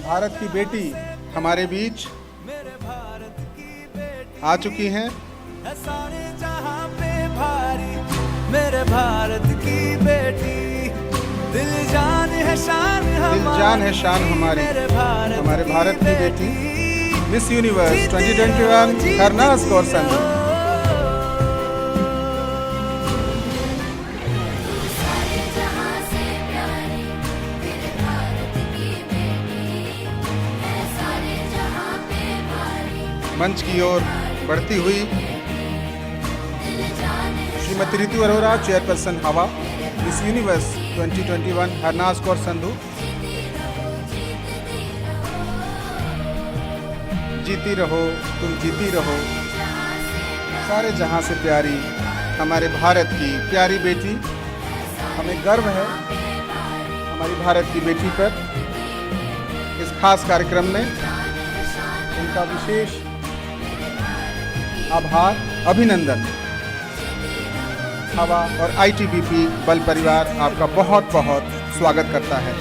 भारत की बेटी हमारे बीच आ चुकी हैं। सारे जहां पे भारी मेरे भारत की बेटी, दिल जान है शान हमारी, हमारे भारत की बेटी मिस यूनिवर्स 2021 हरनाज कौर संधू। मंच की ओर बढ़ती हुई श्रीमती रितु अरोरा, चेयरपर्सन हवा, मिस यूनिवर्स 2021 हरनाज कौर संधू। जीती रहो तुम जीती रहो, सारे जहां से प्यारी हमारे भारत की प्यारी बेटी। हमें गर्व है हमारी भारत की बेटी पर। इस खास कार्यक्रम में उनका विशेष आभार, अभिनंदन। हवा और आईटीबीपी बल परिवार आपका बहुत बहुत स्वागत करता है।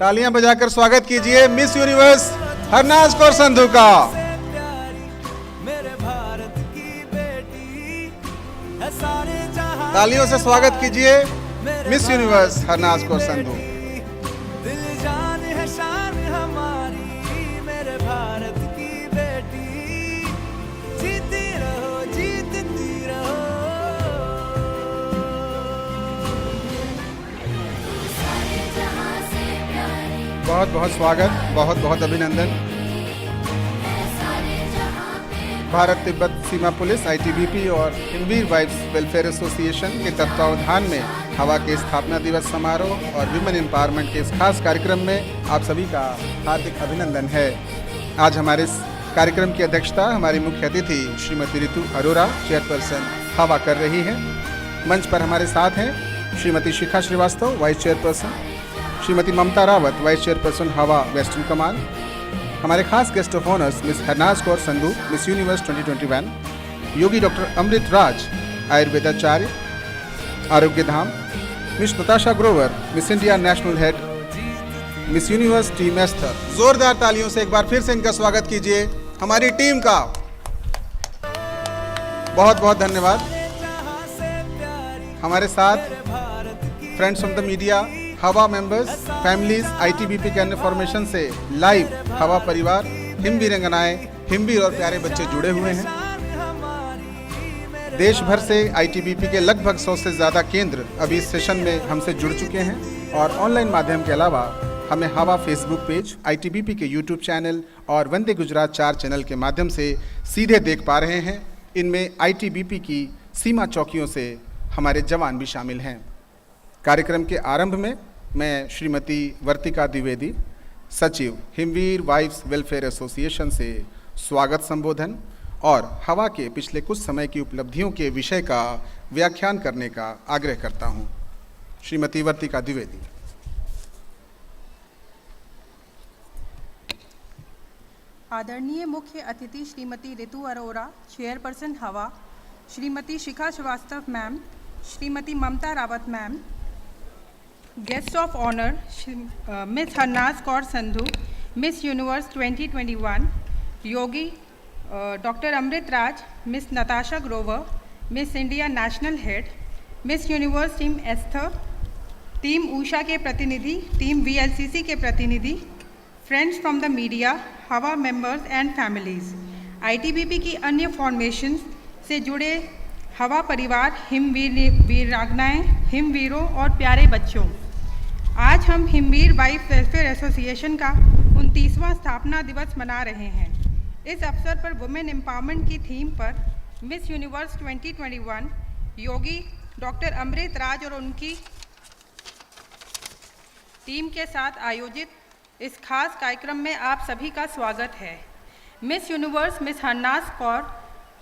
तालियां बजाकर स्वागत कीजिए मिस यूनिवर्स हरनाज कौर संधू का। तालियों से स्वागत कीजिए मिस यूनिवर्स हरनाज कौर संधू। दिल जान है शान हमारी, मेरे भारत की बेटी, जीती रहो जीतती रहो। बहुत बहुत स्वागत, बहुत बहुत अभिनंदन। भारत तिब्बत सीमा पुलिस, आईटीबीपी और हिमवीर वाइफ्स वेलफेयर एसोसिएशन के तत्वावधान में हवा के स्थापना दिवस समारोह और विमेन एम्पावरमेंट के इस खास कार्यक्रम में आप सभी का हार्दिक अभिनंदन है। आज हमारे इस कार्यक्रम की अध्यक्षता हमारी मुख्य अतिथि श्रीमती रितु अरोरा, चेयरपर्सन हवा कर रही हैं। मंच पर हमारे साथ हैं Shrimati Shikha Srivastava, vice chairperson, Shrimati Mamta Rawat, vice chairperson हवा वेस्टर्न कमान। हमारे खास guest of honours Miss Harnaaz Kaur Sandhu, Miss Universe 2021, Yogi doctor Amrit Raj, आयुर्वेदाचार्य, Arogya Dham, Miss Natasha Grover, Miss India national head, Miss Universe team Esther. जोरदार तालियों से एक बार फिर से इनका स्वागत कीजिए हमारी टीम का। बहुत बहुत धन्यवाद। हमारे साथ फ्रेंड्स फ्रॉम द मीडिया, हवा मेंबर्स, फैमिलीज, आईटीबीपी के अन्य फॉर्मेशन से लाइव हवा परिवार, हिमवीर रंगनाएं, हिमवीर और प्यारे बच्चे जुड़े हुए हैं। देश भर से आईटीबीपी के लगभग 100 से ज़्यादा केंद्र अभी इस सेशन में हमसे जुड़ चुके हैं और ऑनलाइन माध्यम के अलावा हमें हवा फेसबुक पेज, आईटीबीपी के यूट्यूब चैनल और वंदे गुजरात 4 चैनल के माध्यम से सीधे देख पा रहे हैं। इनमें आईटीबीपी की सीमा चौकियों से हमारे जवान भी शामिल हैं। कार्यक्रम के आरंभ में मैं श्रीमती वर्तिका द्विवेदी, सचिव हिमवीर वाइफ्स वेलफेयर एसोसिएशन से स्वागत संबोधन और हवा के पिछले कुछ समय की उपलब्धियों के विषय का व्याख्यान करने का आग्रह करता हूं। श्रीमती वर्तिका द्विवेदी। आदरणीय मुख्य अतिथि श्रीमती रितु अरोरा, चेयरपर्सन हवा, Shrimati Shikha Srivastava ma'am, Shrimati Mamta Rawat ma'am, guest of honour Miss Harnaaz Kaur Sandhu, Miss Universe 2021, Yogi doctor Amrit Raj, Miss Natasha Grover, Miss India national head, Miss Universe team Esther, team Usha के प्रतिनिधि, टीम वीएलसीसी के प्रतिनिधि, फ्रेंड्स फ्रॉम द मीडिया, हवा मेंबर्स एंड फैमिलीज, आईटीबीपी की अन्य फॉर्मेशंस से जुड़े हवा परिवार, वीरांगनाएं, हिमवीरों और प्यारे बच्चों। आज हम हिमवीर वाइफ वेलफेयर एसोसिएशन का 29वां स्थापना दिवस मना रहे हैं। इस अवसर पर वुमेन एम्पावरमेंट की थीम पर miss Universe 2021 Yogi doctor Amrit राज और उनकी टीम के साथ आयोजित इस खास कार्यक्रम में आप सभी का स्वागत है। Miss universe miss Harnaaz Kaur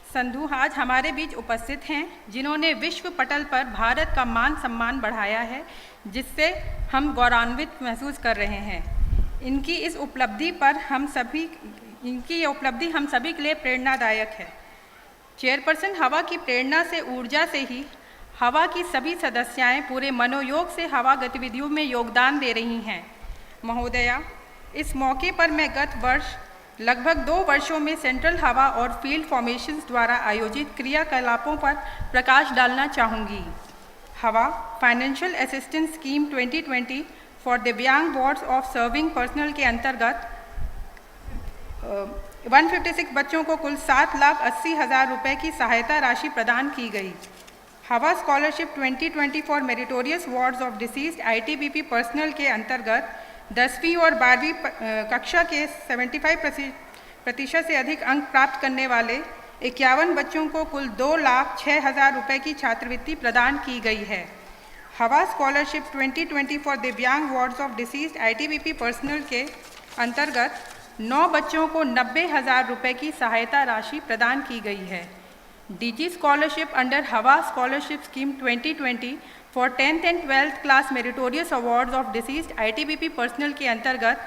Sandhu आज हमारे बीच उपस्थित हैं, जिन्होंने विश्व पटल पर भारत का मान सम्मान बढ़ाया है, जिससे हम गौरवान्वित महसूस कर रहे हैं। इनकी ये उपलब्धि हम सभी के लिए प्रेरणादायक है। चेयरपर्सन हवा की प्रेरणा से, ऊर्जा से ही हवा की सभी सदस्याएं पूरे मनोयोग से हवा गतिविधियों में योगदान दे रही हैं। महोदया, इस मौके पर मैं गत वर्ष लगभग 2 वर्षों में सेंट्रल हवा और फील्ड फॉर्मेशंस द्वारा आयोजित क्रियाकलापों पर प्रकाश डालना चाहूँगी। हवा फाइनेंशियल असिस्टेंस स्कीम 2020 फॉर दिव्यांग वार्ड्स ऑफ सर्विंग पर्सनल के अंतर्गत 156 बच्चों को कुल 7,80,000 रुपये की सहायता राशि प्रदान की गई। हवा scholarship 2020 for meritorious wards of deceased ITBP personnel के अंतर्गत 10वीं और 12वीं कक्षा के 75% से अधिक अंक प्राप्त करने वाले 51 बच्चों को कुल 2,06,000 रुपये की छात्रवृत्ति प्रदान की गई है। हवा स्कॉलरशिप 2020 फॉर दिव्यांग wards of deceased ITBP personnel के अंतर्गत 9 बच्चों को 90,000 रुपये की सहायता राशि प्रदान की गई है। DG स्कॉलरशिप अंडर हवा scholarship scheme 2020 for 10th and 12th class meritorious awards of deceased ITBP personnel के अंतर्गत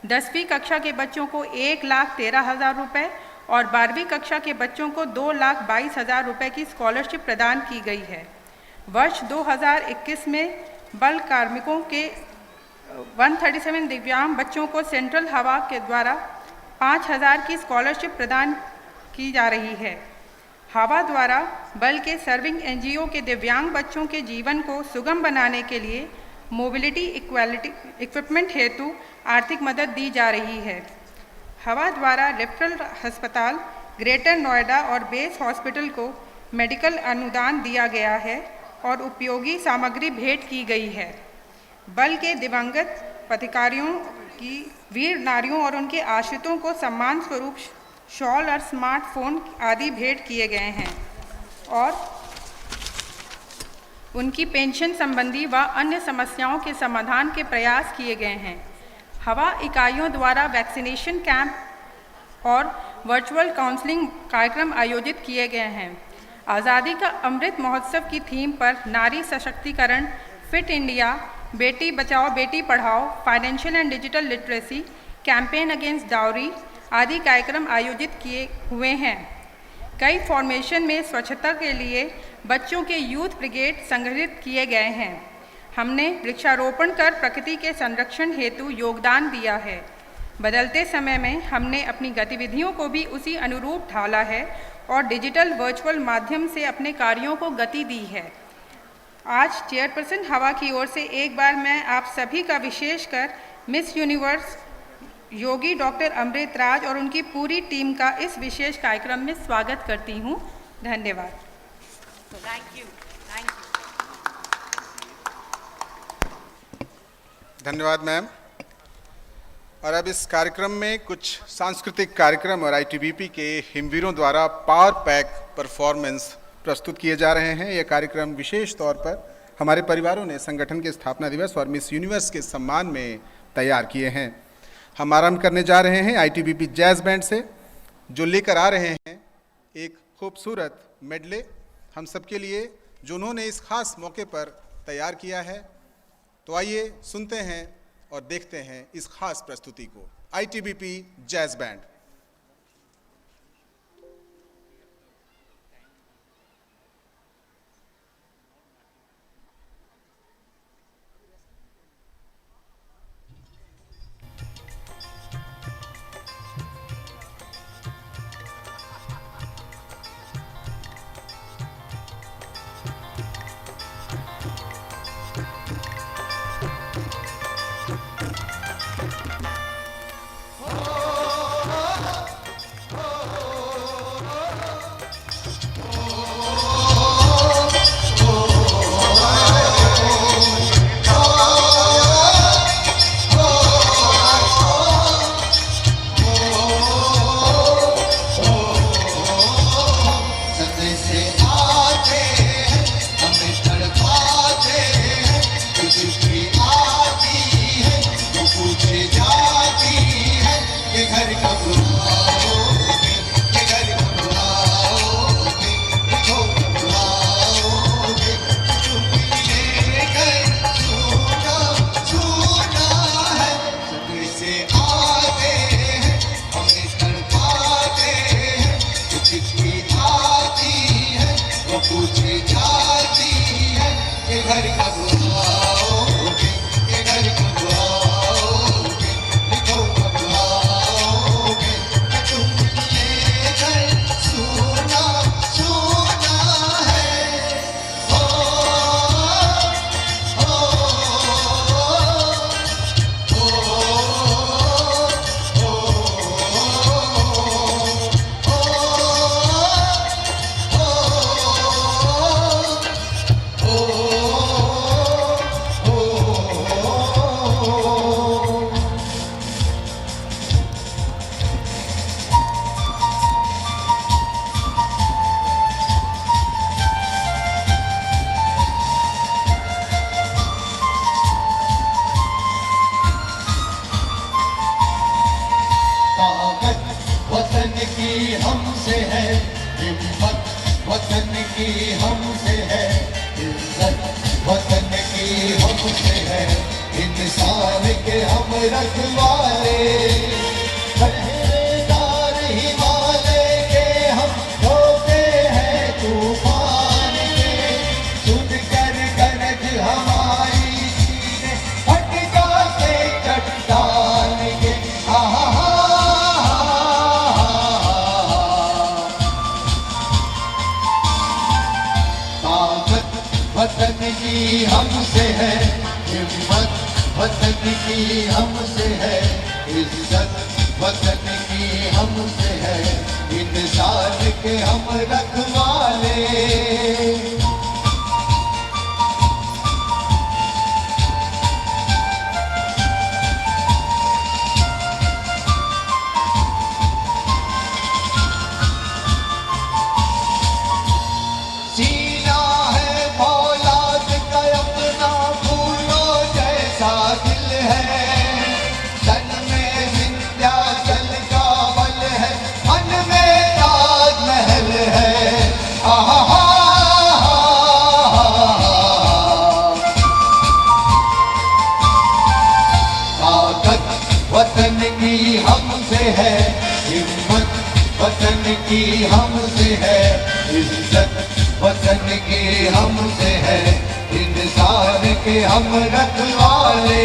10वीं कक्षा के बच्चों को 1,13,000 रुपये और 12वीं कक्षा के बच्चों को 2,22,000 रुपये की स्कॉलरशिप प्रदान की गई है। वर्ष 2021 में बल कार्मिकों के 137 दिव्यांग बच्चों को सेंट्रल हवा के द्वारा 5,000 की स्कॉलरशिप प्रदान की जा रही है। हवा द्वारा बल के सर्विंग NGO के दिव्यांग बच्चों के जीवन को सुगम बनाने के लिए मोबिलिटी इक्विपमेंट हेतु आर्थिक मदद दी जा रही है। हवा द्वारा रेफरल अस्पताल ग्रेटर नोएडा और बेस हॉस्पिटल को मेडिकल अनुदान दिया गया है और उपयोगी सामग्री भेंट की गई है। बल के दिवंगत अधिकारियों की वीर नारियों और उनके आश्रितों को सम्मान स्वरूप शॉल और स्मार्टफोन आदि भेंट किए गए हैं और उनकी पेंशन संबंधी व अन्य समस्याओं के समाधान के प्रयास किए गए हैं। हवा इकाइयों द्वारा वैक्सीनेशन कैंप और वर्चुअल काउंसलिंग कार्यक्रम आयोजित किए गए हैं। आज़ादी का अमृत महोत्सव की थीम पर नारी सशक्तिकरण, fit India, Beti Bachao Beti Padhao, financial and digital literacy, campaign against dowry आदि कार्यक्रम आयोजित किए हुए हैं। कई फॉर्मेशन में स्वच्छता के लिए बच्चों के यूथ ब्रिगेड संगठित किए गए हैं। हमने वृक्षारोपण कर प्रकृति के संरक्षण हेतु योगदान दिया है। बदलते समय में हमने अपनी गतिविधियों को भी उसी अनुरूप ढाला है और डिजिटल वर्चुअल माध्यम से अपने कार्यों को गति दी है। आज चेयरपर्सन हवा की ओर से एक बार मैं आप सभी का विशेषकर मिस यूनिवर्स योगी डॉक्टर अमृत राज और उनकी पूरी टीम का इस विशेष कार्यक्रम में स्वागत करती हूँ। धन्यवाद। धन्यवाद मैम। और अब इस कार्यक्रम में कुछ सांस्कृतिक कार्यक्रम और ITBP के हिमवीरों द्वारा पावर पैक परफॉर्मेंस प्रस्तुत किए जा रहे हैं। यह कार्यक्रम विशेष तौर पर हमारे परिवारों ने संगठन के स्थापना दिवस और मिस यूनिवर्स के सम्मान में तैयार किए हैं। हम आरंभ करने जा रहे हैं ITBP जैज़ बैंड से, जो लेकर आ रहे हैं एक खूबसूरत मेडले हम सबके लिए, जो उन्होंने इस खास मौके पर तैयार किया है। तो आइए सुनते हैं और देखते हैं इस खास प्रस्तुति को। ITBP jazz band. हो हमसे है हिम्मत, वतन की हमसे है इज्जत, वतन की हमसे है इंसान के हम रखवाले, पहरेदार हिमालय के हम होते हैं तूफान के, सुन कर गरज हमारी सीने फट जाते चट्टान के। वतन की हमसे है हिम्मत, वतन की हमसे है इज्जत, वतन की हमसे है इंसान के हम रखवाले। वतन की हमसे है हिम्मत, वतन की हमसे है इज्जत, वतन की हमसे है इंसान के हम रखवाले।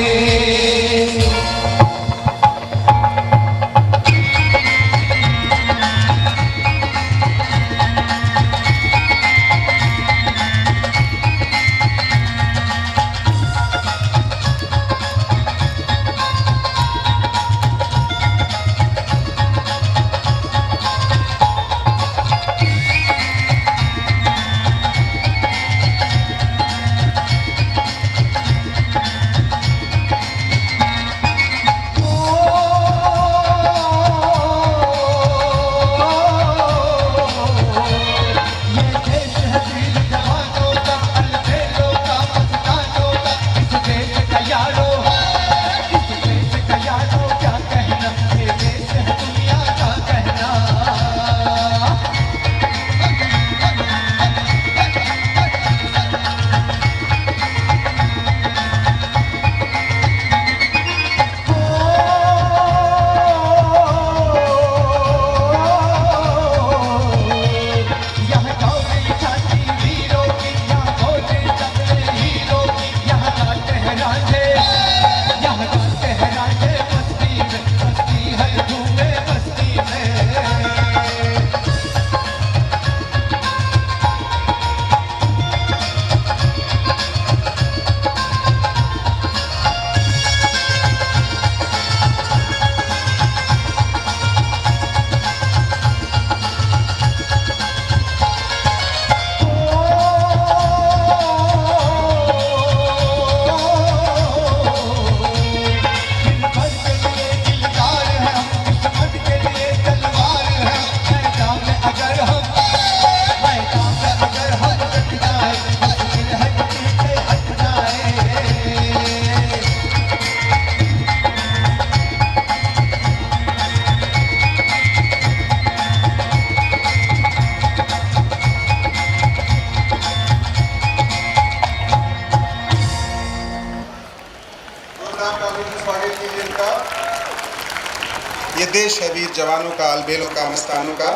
ये देश है वीर जवानों का, अलबेलों का, मस्तानों का,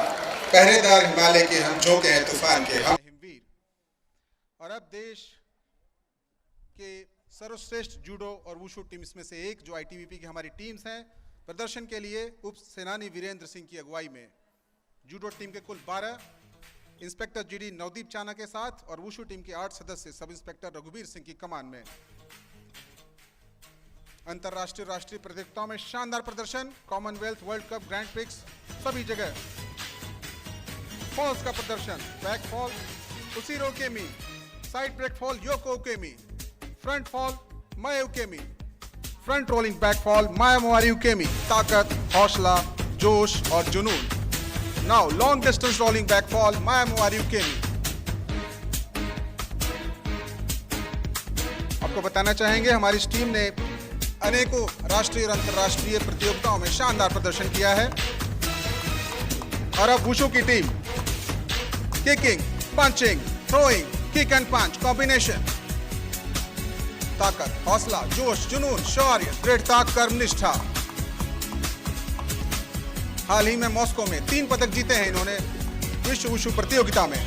पहरेदार हिमालय के हम झोंके हैं तूफान के हम हिमवीर। और अब देश सर्वश्रेष्ठ जूडो और वुशु टीम्स में से एक जो आईटीबीपी की हमारी टीम्स हैं, प्रदर्शन के लिए उप सेनानी वीरेंद्र सिंह की अगुवाई में जूडो टीम के कुल 12, इंस्पेक्टर जीडी नवदीप चाना के साथ और वुशु टीम के 8 सदस्य सब इंस्पेक्टर रघुवीर सिंह की कमान में अंतर्राष्ट्रीय राष्ट्रीय प्रतियोगिताओं में शानदार प्रदर्शन, Commonwealth, world cup, grand prix सभी जगह फॉल्स का प्रदर्शन, बैक फॉल उसीरो उकेमी, साइड ब्रेक फॉल योको उकेमी, फ्रंट फॉल माया उकेमी, फ्रंट रोलिंग बैक फॉल माया मोवारी उकेमी, ताकत, हौसला, जोश और जुनून। Now long distance rolling back fall माया मोवारी उकेमी। आपको बताना चाहेंगे हमारी इस टीम ने अनेकों राष्ट्रीय और अंतर्राष्ट्रीय प्रतियोगिताओं में शानदार प्रदर्शन किया है। और अब वुशु की team kicking, punching, throwing, kick and punch combination, ताकत, हौसला, जोश, जुनून, शौर्य, दृढ़ता, कर्मनिष्ठा। हाल ही में मॉस्को में 3 पदक जीते हैं इन्होंने विश्व वुशु प्रतियोगिता में।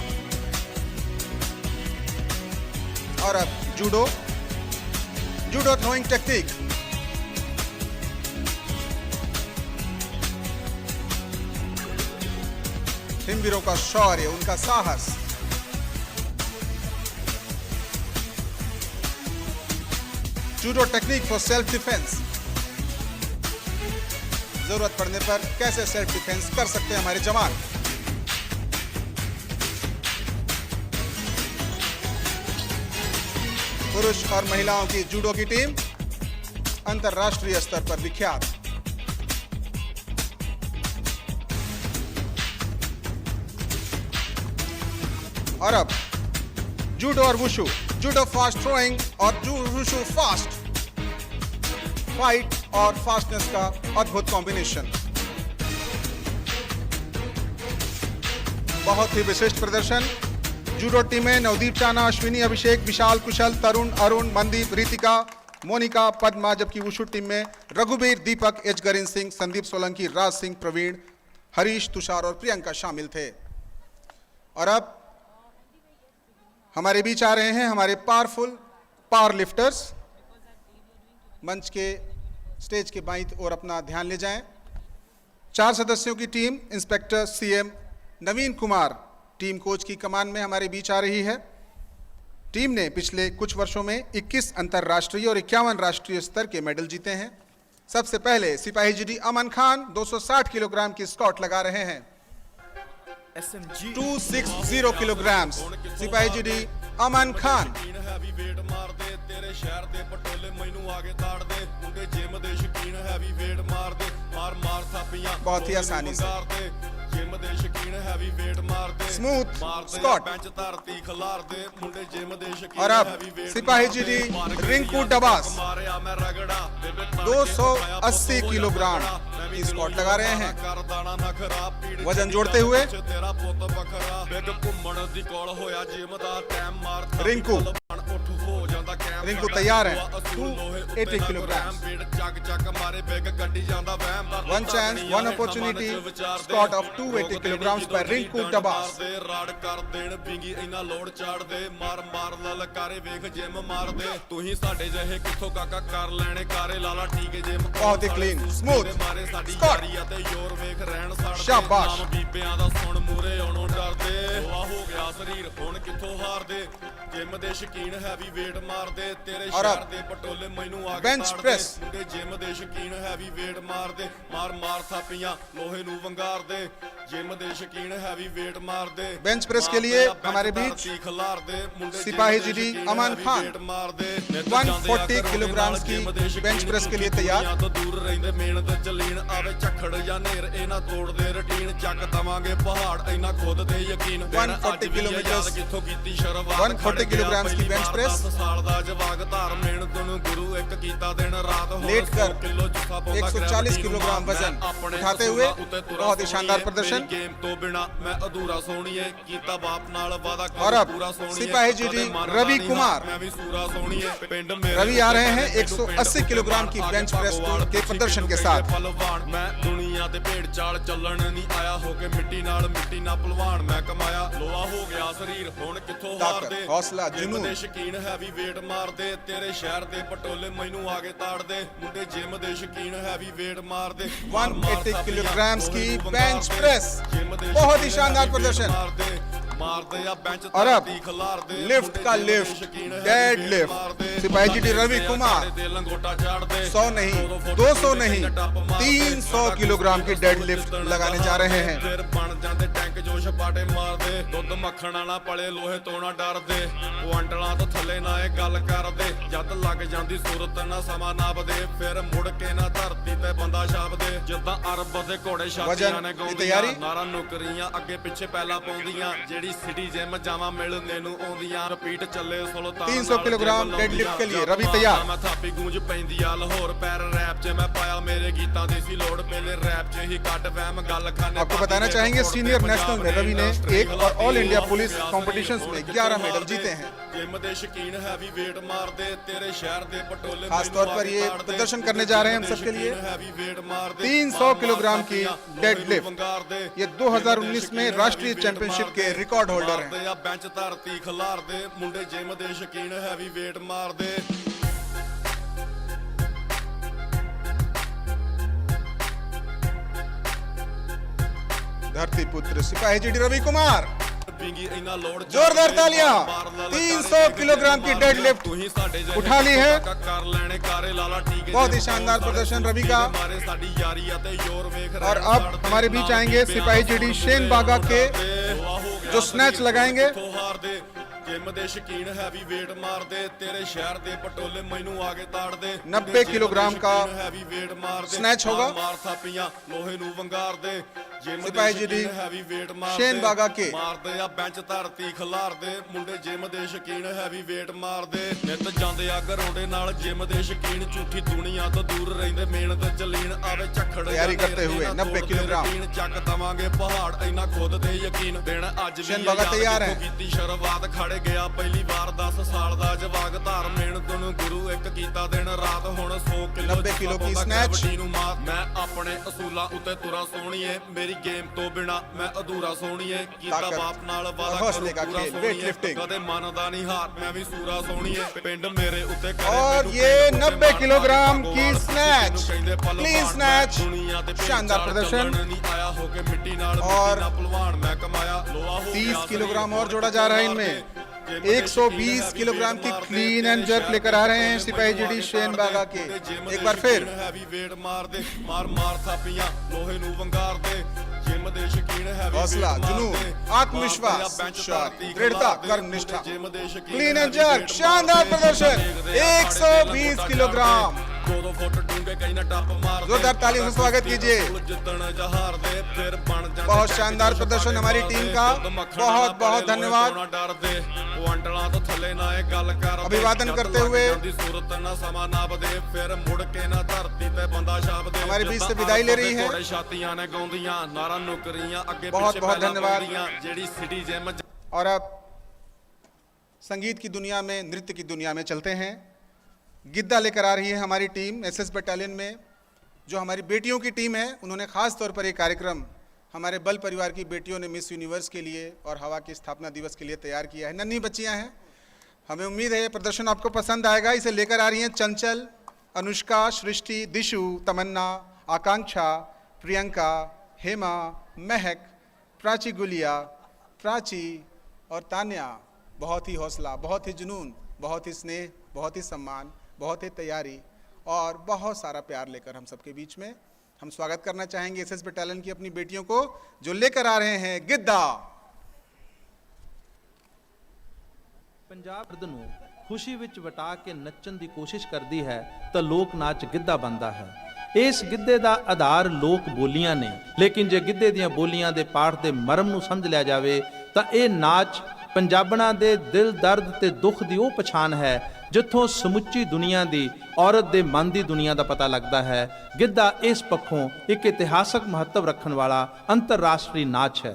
और अब जूडो थ्रोइंग टेक्निक, हिमवीरों का शौर्य, उनका साहस। Judo technique for self defence, जरूरत पड़ने पर कैसे सेल्फ डिफेंस कर सकते हैं हमारे जवान। पुरुष और महिलाओं की जूडो की टीम अंतर्राष्ट्रीय स्तर पर विख्यात। और अब जूडो और वुशु, जूडो फास्ट थ्रोइंग और वुशु फास्ट फाइट और फास्टनेस का अद्भुत कॉम्बिनेशन। बहुत ही विशिष्ट प्रदर्शन। जूडो टीमें नवदीप चाना, अश्विनी, अभिषेक, विशाल, कुशल, तरुण, अरुण, मनदीप, रितिका, मोनिका, पद्मा, जबकि वुशु टीम में रघुवीर, दीपक, एजगरीन सिंह, संदीप सोलंकी, राज सिंह, प्रवीण, हरीश, तुषार और प्रियंका शामिल थे। और अब हमारे बीच आ रहे हैं हमारे पावरफुल पावर लिफ्टर्स। मंच के स्टेज के बाईं ओर अपना ध्यान ले जाएं। 4 सदस्यों की टीम इंस्पेक्टर सीएम नवीन कुमार टीम कोच की कमान में हमारे बीच आ रही है। टीम ने पिछले कुछ वर्षों में 21 अंतर्राष्ट्रीय और 51 राष्ट्रीय स्तर के मेडल जीते हैं। सबसे पहले सिपाही जीडी अमन खान 260 किलोग्राम की स्कॉट लगा रहे हैं। 260 किलोग्राम सिपाही जीडी अमन खान। बहुत ही आसानी से स्मूथ स्कॉट। और अब सिपाही जीडी रिंकू डबास 280 किलोग्राम की स्कॉट लगा रहे हैं। वजन जोड़ते हुए रिंकू तैयार है। 280 kilogram. One chance one opportunity squat of 280 kilogram पर रिंकू डबास। बहुत ही क्लीन स्मूथ स्कॉट। शाबाश। और अब बेंच प्रेस। बेंच प्रेस के लिए हमारे बीच सिपाही जीडी अमन खान 140 किलोग्राम की बेंच प्रेस के लिए तैयार। 140 किलोग्राम की बेंच प्रेस लेट कर 140 किलोग्राम वजन उठाते हुए बहुत ही शानदार प्रदर्शन। और अब सिपाही जीडी रवि कुमार। रवि आ रहे हैं 180 किलोग्राम की बेंच प्रेस के प्रदर्शन के साथ। ਦੁਨੀਆ ਤੇ ਭੇਡ ਚਾਲ ਚੱਲਣ ਨਹੀਂ ਆਇਆ ਹੋ ਕੇ ਮਿੱਟੀ ਨਾਲ ਭਲਵਾਨ ਮੈਂ ਕਮਾਇਆ ਲੋਹਾ ਹੋ ਗਿਆ ਸਰੀਰ ਹੁਣ ਕਿੱਥੋਂ ਤਾਕਤ, ਹਾਰਦੇ ਹੌਸਲਾ, ਜਿਮ ਜਨੂੰਨ। ਦੇ ਸ਼ਕੀਨ ਹੈਵੀ ਵੇਟ ਮਾਰਦੇ ਤੇਰੇ ਸ਼ਹਿਰ ਦੇ ਪਟੋਲੇ ਮੈਨੂੰ ਆਗੇ ਤਾੜਦੇ ਮੁੰਡੇ ਜਿਮ ਦੇ ਸ਼ਕੀਨ ਹੈਵੀ ਵੇਟ ਮਾਰਦੇ 180 किलोग्राम्स की बेंच प्रेस, बहुत ही शानदार प्रदर्शन। मारते या बेंच और अब धरती खिलारदे, लिफ्ट का मुंडे लिफ्ट, शकीन है डेड वेट लिफ्ट। मारदे, सिपाही जी डी रवि कुमार ते लंगोटा झाड़दे, 100 नहीं, 200 नहीं, 300 किलोग्राम की डेड लिफ्ट लगाने जा रहे हैं। फिर बन जाते टैंक जो छपाटे मारदे दुੱਧ ਮੱਖਣਾ ਨਾ ਪਲੇ ਲੋਹੇ ਤੋਂ ਨਾ ਡਰਦੇ ਕੁਆਂਟਲਾਂ ਤੋਂ ਥੱਲੇ ਨਾ ਇਹ ਗੱਲ ਕਰਦੇ ਜਦ ਲੱਗ ਜਾਂਦੀ ਸੂਰਤ ਨਾ ਸਮਾਂ ਨਾਪਦੇ ਫਿਰ ਮੁੜ ਕੇ ਨਾ ਧਰਤੀ ਤੇ ਬੰਦਾ ਛਾਪਦੇ ਜਿੱਦਾਂ ਅਰਬ ਦੇ ਘੋੜੇ ਛਾਤੀਆਂ ਨੇ ਵਜਨ ਦੀ ਤਿਆਰੀ? ਨਾਰਾ ਨੌਕਰੀਆਂ ਅੱਗੇ ਪਿੱਛੇ ਪਹਿਲਾਂ ਪਾਉਂਦੀਆਂ ਜਿਹੜੀ ਸਿਟੀ ਜਿਮ ਜਾਵਾਂ ਮਿਲਣੇ ਨੂੰ ਆਉਂਦੀਆਂ ਰਿਪੀਟ ਚੱਲੇ ਸੁਲਤਾਨ 300 किलोग्राम डेडलिफ्ट के लिए रवि तैयार। ਮੈਂ ਥਾਪੀ ਗੂੰਜ ਪੈਂਦੀ ਆ ਲਾਹੌਰ ਪੈਰ ਰੈਪ 'ਚ ਮੈਂ ਪਾਇਆ ਮੇਰੇ ਗੀਤਾਂ ਦੀ ਸੀ ਲੋੜ ਪਹਿਲੇ ਰੈਪ 'ਚ ਹੀ ਕੱਢ ਵਹਿਮ ਗੱਲ ਖਾਨੇ आपको बताना चाहेंगे सीनियर नेशनल में रवि ने एक और ऑल इंडिया पुलिस कॉम्पिटिशंस में 11 मेडल जीते हैं। जिम दे शकीन हैवी वेट मारदे तेरे शहर दे पटोले खास तौर पर ये प्रदर्शन करने जा रहे हैं हम सबके लिए 300 किलोग्राम की डेडलिफ्ट। ये 2019 में राष्ट्रीय चैंपियनशिप के रिकॉर्ड होल्डर हैं। बेंच धरती खिलारदे मुंडे जिम दे शकीन हैवी वेट मारदे धरती पुत्र सिपाही जी डी रवि कुमार, जोरदार जोरदार तालियां। 300 किलोग्राम की डेडलिफ्ट उठा ली है। बहुत ही शानदार प्रदर्शन रवि का। और अब हमारे बीच आएंगे सिपाही जी डी शेन बागा के जो स्नैच लगाएंगे। जिम दे शकीन हैवी वेट मारदे तेरे शहर दे पटोले मैनू आगे ताड़दे 90 किलोग्राम का हैवी वेट मारदे स्नैच होगा। मार थापियां लोहे नू वंगारदे जिम सिपाही जी डी हैवी वेट मारदे शेन बागा के मारदे आ बेंच धरती खिलारदे मुंडे जिम दे शकीन हैवी वेट मारदे नित ਜਾਂਦੇ ਆ ਘਰੋਂਡੇ ਨਾਲ ਜਿਮ ਦੇ ਸ਼ਕੀਨ ਝੂਠੀ ਦੁਨੀਆ ਤੋਂ ਦੂਰ ਰਹਿੰਦੇ ਮਿਹਨਤ ਜਲੀਨ ਆਵੇ ਝਖੜ तैयारी करते हुए 90 किलोग्राम ਚੱਕ ਦਵਾਂਗੇ ਪਹਾੜ ਇੰਨਾ ਖੁਦ ਤੇ ਯਕੀਨ ਦੇਣ ਅੱਜ ਵੀ शेन बागा तैयार है। ਕੀਤੀ ਸ਼ੁਰੂਆਤ ਖੜੇ ਗਿਆ ਪਹਿਲੀ ਵਾਰ 10 ਸਾਲ ਦਾ ਜਵਾਗ ਧਾਰ ਮਿਹਨਤ ਨੂੰ ਗੁਰੂ ਇੱਕ ਕੀਤਾ ਦਿਨ ਰਾਤ ਹੁਣ 100 ਕਿਲੋ 90 ਕਿਲੋ ਕੀ snatch। ਨੂੰ ਮਾਤ ਮੈਂ ਆਪਣੇ ਅਸੂਲਾਂ ਉੱਤੇ ਤੁਰਾ ਸੋਹਣੀਏ ਮੇਰੀ ਗੇਮ ਤੋਂ ਬਿਨਾ ਮੈਂ ਅਧੂਰਾ ਸੋਹਣੀਏ ਕੀਤਾ ਤਾਕਤ ਬਾਪ ਨਾਲ ਵਾਦਾ ਹੌਸਲੇ का ਪੂਰਾ खेल, ਸੋਹਣੀਏ, weightlifting। ਕਦੇ ਮੰਨਦਾ ਨਹੀਂ ਹਾਰ ਮੈਂ ਵੀ ਸੂਰਾ ਸੋਹਣੀਏ ਪਿੰਡ ਮੇਰੇ ਉੱਤੇ ਕਰੇ और ਮੈਨੂੰ ये ਕਹਿੰਦੇ 90 किलोग्राम की ਭਗਵਾਨ स्नैच, ਕਹਿੰਦੇ ਪਲ क्लीन ਭਾਰ स्नैच, ਦੁਨੀਆ ਤੇ शानदार ਭੇਡ प्रदर्शन। ਚੱਲਣ नहीं आया हो के मिट्टी नाल और मिट्टी ना पहलवान मैं कमाया लोहा हो 30 गया किलोग्राम शरीर और जोड़ा जा रहा है इनमें। 120 किलोग्राम की क्लीन एंड जर्क लेकर आ रहे हैं सिपाही जी डी शेन बागा के। एक बार फिर हैवी वेट मार दे मार मार थापियां लोहे नू वंगार दे जिम दे शकीन हैवी हौसला, जुनून, आत्मविश्वास, शौक, दृढ़ता, कर्मनिष्ठा, क्लीन एंड जर्क, शानदार प्रदर्शन। 120 किलोग्राम। 2 फुट डूंगे कहीं ना टप मार जोरदार तालियों से स्वागत कीजिए। जितन जहार दे फिर बन जाते बहुत शानदार प्रदर्शन हमारी टीम का। बहुत बहुत धन्यवाद। ਕੁਆਂਟਲਾਂ ਤੋਂ ਥੱਲੇ ਨਾ ਇਹ ਗੱਲ ਕਰ अभिवादन करते हुए सूरत ना समा नाप दे फिर मुड़ के ना धरती पे बंदा छाप दे हमारे बीच से विदाई ले रही है। घोड़े छातियां ने गाउंदियां नारा नौकरियां अगे बहुत पीछे बहुत पहला धन्यवाद। पाउंदियां जेडी सिटी जिम और अब संगीत की दुनिया में, नृत्य की दुनिया में चलते हैं। गिद्दा लेकर आ रही है हमारी टीम एसएस बटालियन में, जो हमारी बेटियों की टीम है। उन्होंने खास तौर पर एक कार्यक्रम हमारे बल परिवार की बेटियों ने मिस यूनिवर्स के लिए और हवा की स्थापना दिवस के लिए तैयार किया है। नन्ही बच्चियां हैं। हमें उम्मीद है ये प्रदर्शन आपको पसंद आएगा। इसे लेकर आ रही हैं चंचल, अनुष्का, सृष्टि, दिशु, तमन्ना, आकांक्षा, प्रियंका, हेमा, महक, प्राची गुलिया, प्राची और तान्या। बहुत ही हौसला, बहुत ही जुनून, बहुत ही स्नेह, बहुत ही सम्मान, बहुत ही तैयारी और बहुत सारा प्यार लेकर हम सबके बीच में हम स्वागत करना चाहेंगे एसएस बटालियन की अपनी बेटियों को, जो लेकर आ रहे हैं गिद्दा। ਪੰਜਾਬ ਨੂੰ ਖੁਸ਼ੀ ਵਿੱਚ ਵਟਾ ਕੇ ਨੱਚਣ ਦੀ ਕੋਸ਼ਿਸ਼ ਕਰਦੀ ਹੈ ਤਾਂ ਲੋਕ ਨਾਚ ਗਿੱਧਾ ਬਣਦਾ ਹੈ। ਇਸ ਗਿੱਧੇ ਦਾ ਆਧਾਰ ਲੋਕ ਬੋਲੀਆਂ ਨੇ, ਲੇਕਿਨ ਜੇ ਗਿੱਧੇ ਦੀਆਂ ਬੋਲੀਆਂ ਦੇ ਪਾਠ ਦੇ ਮਰਮ ਨੂੰ ਸਮਝ ਲਿਆ ਜਾਵੇ ਤਾਂ ਇਹ ਨਾਚ ਪੰਜਾਬਣਾਂ ਦੇ ਦਿਲ ਦਰਦ ਤੇ ਦੁੱਖ ਦੀ ਉਹ ਪਛਾਣ ਹੈ ਜਿੱਥੋਂ ਸਮੁੱਚੀ ਦੁਨੀਆ ਦੀ ਔਰਤ ਦੇ ਮਨ ਦੀ ਦੁਨੀਆ ਦਾ ਪਤਾ ਲੱਗਦਾ ਹੈ। ਗਿੱਧਾ ਇਸ ਪੱਖੋਂ ਇੱਕ ਇਤਿਹਾਸਕ ਮਹੱਤਵ ਰੱਖਣ ਵਾਲਾ ਅੰਤਰਰਾਸ਼ਟਰੀ ਨਾਚ है।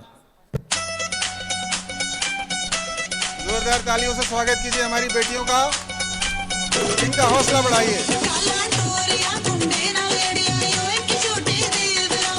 जोरदार तालियों से स्वागत कीजिए हमारी बेटियों का। इनका हौसला बढ़ाइए। ਕਾਲਾ ਟੋਰੀਆਂ ਮੁੰਡੇ ਨਾਲ ਲੜਿਆ ਓਏ ਕਿ ਛੋਟੇ ਦਿਲ ਦਾ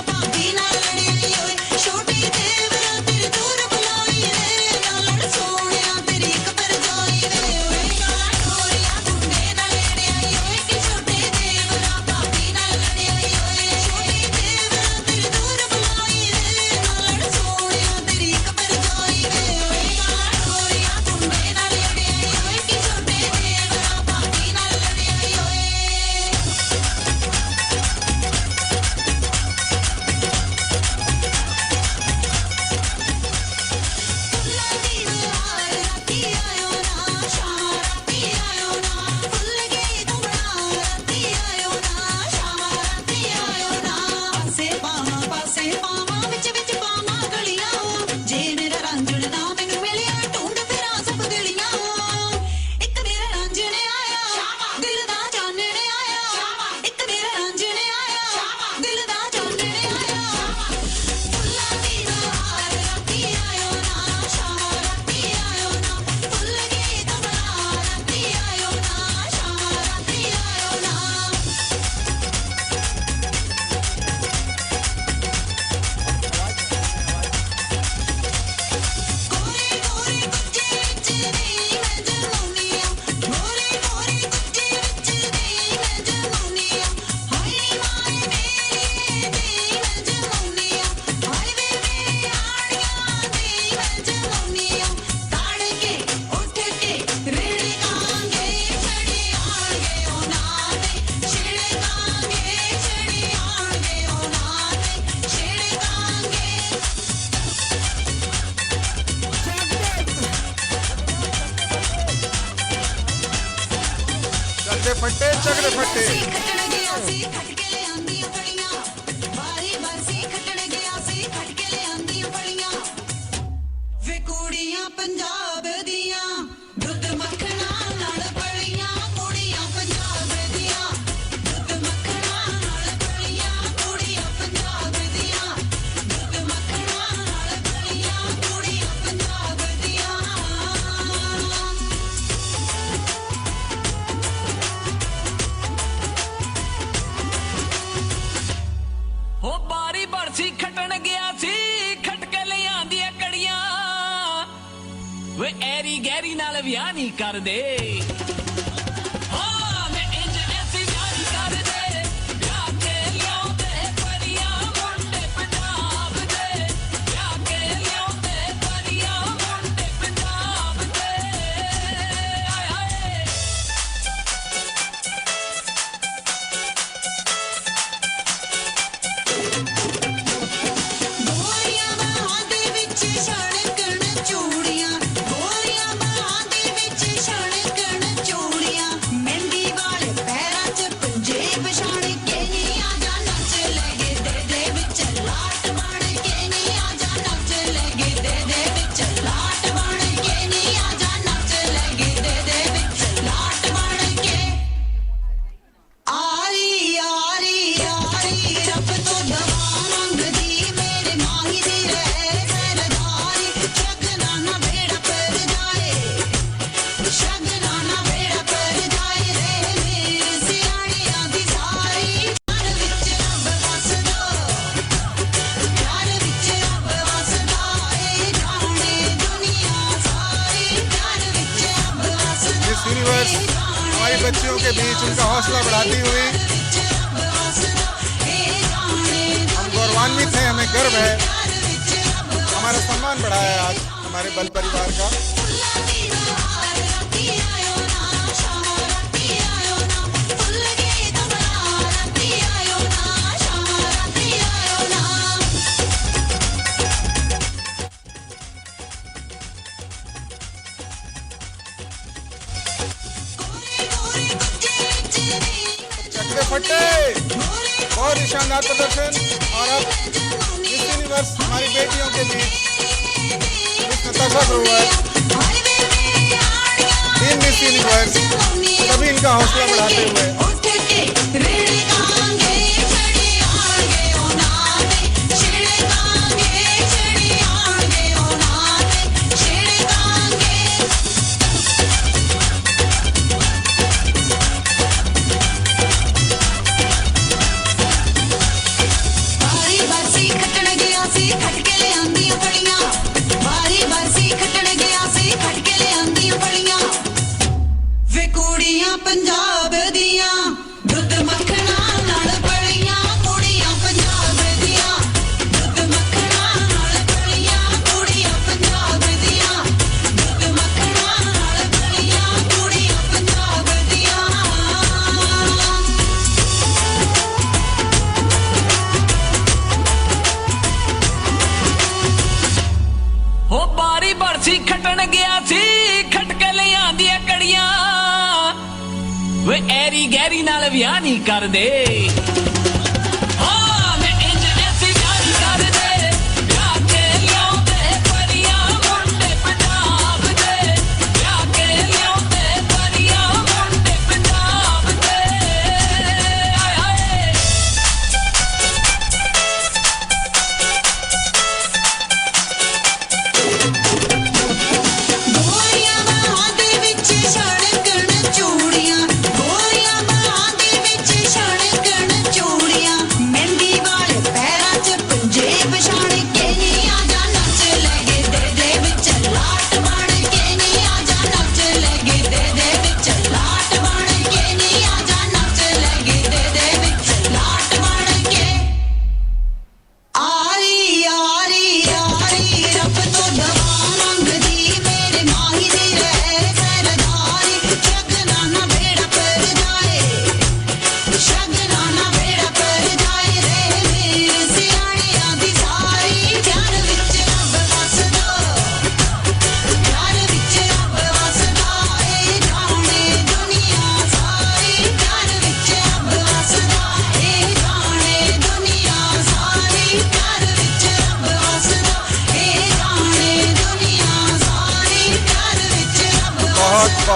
चकदे फट्टे चकदे फट्टे खटण गया सी खटके ले आंदियां फड़ियां बारी बरसी खटण गया सी खटके ले आंदियां फड़ियां वे कुड़ियां पंजाब दियां दुध मक्खना नाल पलियां कुड़ियां पंजाब दियां दुध मक्खना नाल पलियां कुड़ियां पंजाब दियां दुध मक्खना नाल पलियां कुड़ियां पंजाब दियां ਹੋ ਬਾਰੀ ਬਰਸੀ ਖਟਣ ਗਿਆ ਸੀ ਖਟਕੇ ਲੈ ਆਂਦੀਆਂ ਕੜੀਆਂ ਵੇ ਐਰੀ ਗੈਰੀ ਨਾਲ ਵਿਆਹ ਨਹੀਂ ਕਰਦੇ ਹਾਂ ਮੈਂ ਇੰਜ ਐਸੀ ਵਿਆਹ ਨਹੀਂ ਕਰਦੇ ਵਿਆਹ ਕੇ ਲਿਆਉਂਦੇ ਪਰੀਆਂ ਮੁੰਡੇ ਪੰਜਾਬ ਦੇ ਵਿਆਹ ਕੇ ਲਿਆਉਂਦੇ ਪਰੀਆਂ ਮੁੰਡੇ ਪੰਜਾਬ ਦੇ ਆਏ ਹਾਏ ਗੋਰੀਆਂ ਬਾਹਾਂ ਦੇ ਵਿੱਚ ਛਣਕਣ ਚੂੜੀਆਂ ਗੋਰੀਆਂ ਬਾਹਾਂ ਦੇ ਵਿੱਚ ਛਣਕਣ ਚੂੜੀਆਂ ਮਹਿੰਦੀ ਵਾਲੇ ਪੈਰਾਂ 'ਚ ਪੰਜੇਬ ਛਾਣ ਕੇ ਨੀ ਆ ਜਾ ਨੱਚ ਲੈਗੇ ਦੇ ਵਿੱਚ ਲਾਟ ਬਣ ਕੇ ਨੀ ਆ ਜਾ ਨੱਚ ਲੈਗੇ ਦੇ ਵਿੱਚ ਲਾਟ ਬਣ ਕੇ ਨੀ ਆ ਜਾ ਨੱਚ ਲੈਗੇ ਦੇ ਵਿੱਚ ਲਾਟ ਬਣ ਕੇ ਆਰੀ ਆਰੀ ਆਰੀ ਰੱਬ ਤੋਂ ਦਵਾ ਮੰਗਦੀ ਮੇਰੇ ਮਾਹੀ ਦੀ ਰਹਿ ਸਰਦਾਰੀ ਸ਼ਗਨਾ ਨਾ ਬੇੜਾ ਪਰ ਜਾਏ ਸ਼ਗਨਾ ਨਾ ਬੇੜਾ ਪਰ ਜਾਏ ਰੇ ਮੇਰੇ ਸਿਆਣਿਆਂ ਦੀ ਸਾਰੀ ਪਿਆਰ ਵਿੱਚ ਰੱਬ ਵਸਦਾ ਪਿਆਰ ਵਿੱਚ ਰੱਬ ਵਸਦਾ ਏ ਜਾਣੇ ਦੁਨੀਆ ਸਾਰੀ ਪਿਆਰ ਵਿੱਚ ਰੱਬ ਵਸਦਾ मिस यूनिवर्स हमारी बच्चियों के बीच उनका हौसला बढ़ाती हुई हम गौरवान्वित हैं, हमें गर्व है, हमारा सम्मान बढ़ाया है आज हमारे बल परिवार का। चकदे फट्टे बहुत ही शानदार प्रदर्शन। और अब मिस यूनिवर्स हमारी बेटियों के बीच Miss Natasha Grover, team Miss Universe सभी इनका हौसला बढ़ाते हुए ਬਾਰੀ ਬਰਸੀ ਖਟਣ ਗਿਆ ਸੀ ਖਟਕੇ ਲੈ ਆਂਦੀਆਂ ਫੜੀਆਂ ਬਾਰੀ ਬਰਸੀ ਖਟਣ ਗਿਆ ਸੀ ਖਟਕੇ ਲੈ ਆਂਦੀਆਂ ਫੜੀਆਂ ਵੇ ਕੁੜੀਆਂ ਪੰਜਾਬ ਦੀਆਂ ਦੁੱਧ ਮੱਖਣਾ ਨਾਲ ਪਲੀਆਂ ਕੁੜੀਆਂ ਪੰਜਾਬ ਦੀਆਂ ਦੁੱਧ ਮੱਖਣਾ ਨਾਲ ਪਲੀਆਂ ਕੁੜੀਆਂ ਪੰਜਾਬ ਦੀਆਂ ਦੁੱਧ ਮੱਖਣਾ ਨਾਲ ਪਲੀਆਂ ਕੁੜੀਆਂ ਪੰਜਾਬ ਦੀਆਂ ਹੋ ਬਾਰੀ ਬਰਸੀ ਖਟਣ ਗਿਆ ਸੀ ਖਟਕੇ ਲੈ ਆਂਦੀਆਂ ਕੜੀਆਂ ਵੇ ਐਰੀ ਗੈਰੀ ਨਾਲ ਵਿਆਹ ਨਹੀਂ ਕਰਦੇ ਹਾਂ ਮੈਂ ਇੰਜ ਐਸੀ ਵਿਆਹ ਨਹੀਂ ਕਰਦੇ ਵਿਆਹ ਕੇ ਲਿਆਉਂਦੇ ਪਰੀਆਂ ਮੁੰਡੇ ਪੰਜਾਬ ਦੇ ਵਿਆਹ ਕੇ ਲਿਆਉਂਦੇ ਪਰੀਆਂ ਮੁੰਡੇ ਪੰਜਾਬ ਦੇ ਆਏ ਹਾਏ ਗੋਰੀਆਂ ਬਾਹਾਂ ਦੇ ਵਿੱਚ ਛਣਕਣ ਚੂੜੀਆਂ ਗੋਰੀਆਂ ਬਾਹਾਂ ਦੇ ਵਿੱਚ ਛਣਕਣ ਚੂੜੀਆਂ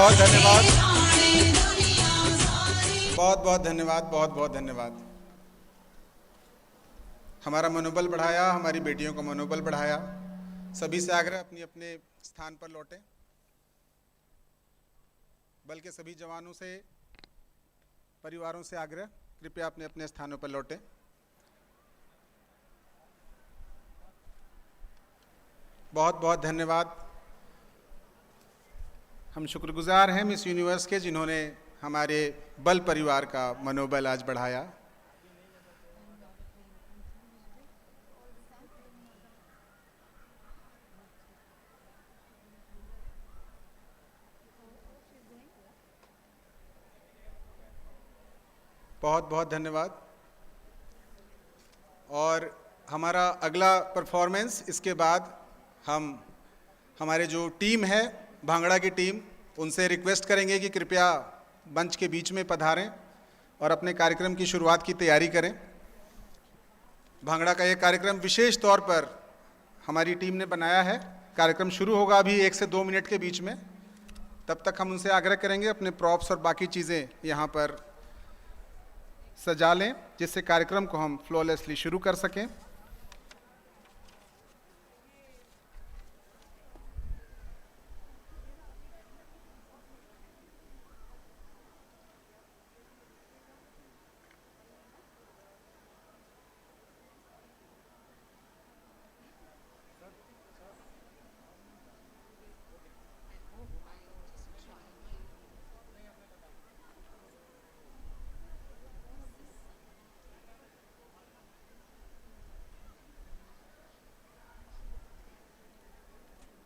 बहुत धन्यवाद, जाने दुनिया सारी। बहुत बहुत धन्यवाद, बहुत बहुत धन्यवाद। हमारा मनोबल बढ़ाया, हमारी बेटियों का मनोबल बढ़ाया। सभी से आग्रह अपनी अपने स्थान पर लौटें। बल के सभी जवानों से, परिवारों से आग्रह, कृपया अपने अपने स्थानों पर लौटें। बहुत बहुत धन्यवाद। हम शुक्रगुजार हैं मिस यूनिवर्स के, जिन्होंने हमारे बल परिवार का मनोबल आज बढ़ाया। बहुत बहुत धन्यवाद। और हमारा अगला परफॉर्मेंस, इसके बाद हम हमारे जो टीम है, भांगड़ा की टीम, उनसे रिक्वेस्ट करेंगे कि कृपया मंच के बीच में पधारें और अपने कार्यक्रम की शुरुआत की तैयारी करें। भांगड़ा का ये कार्यक्रम विशेष तौर पर हमारी टीम ने बनाया है। कार्यक्रम शुरू होगा अभी 1 से 2 मिनट के बीच में। तब तक हम उनसे आग्रह करेंगे अपने प्रॉप्स और बाकी चीज़ें यहाँ पर सजा लें, जिससे कार्यक्रम को हम फ्लॉलेसली शुरू कर सकें।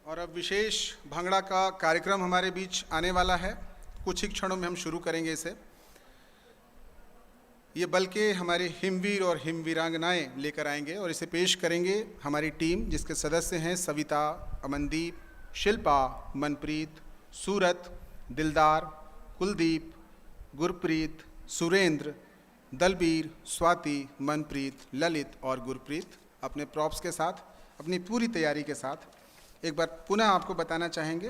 और अब विशेष भांगड़ा का कार्यक्रम हमारे बीच आने वाला है। कुछ ही क्षणों में हम शुरू करेंगे इसे। ये बल के हमारे हिमवीर और हिमवीरांगनाएं लेकर आएंगे और इसे पेश करेंगे हमारी टीम, जिसके सदस्य हैं सविता, अमनदीप, शिल्पा, मनप्रीत, सूरत, दिलदार, कुलदीप, गुरप्रीत, सुरेंद्र, दलबीर, स्वाति, मनप्रीत, ललित और गुरप्रीत। अपने प्रॉप्स के साथ, अपनी पूरी तैयारी के साथ एक बार पुनः आपको बताना चाहेंगे,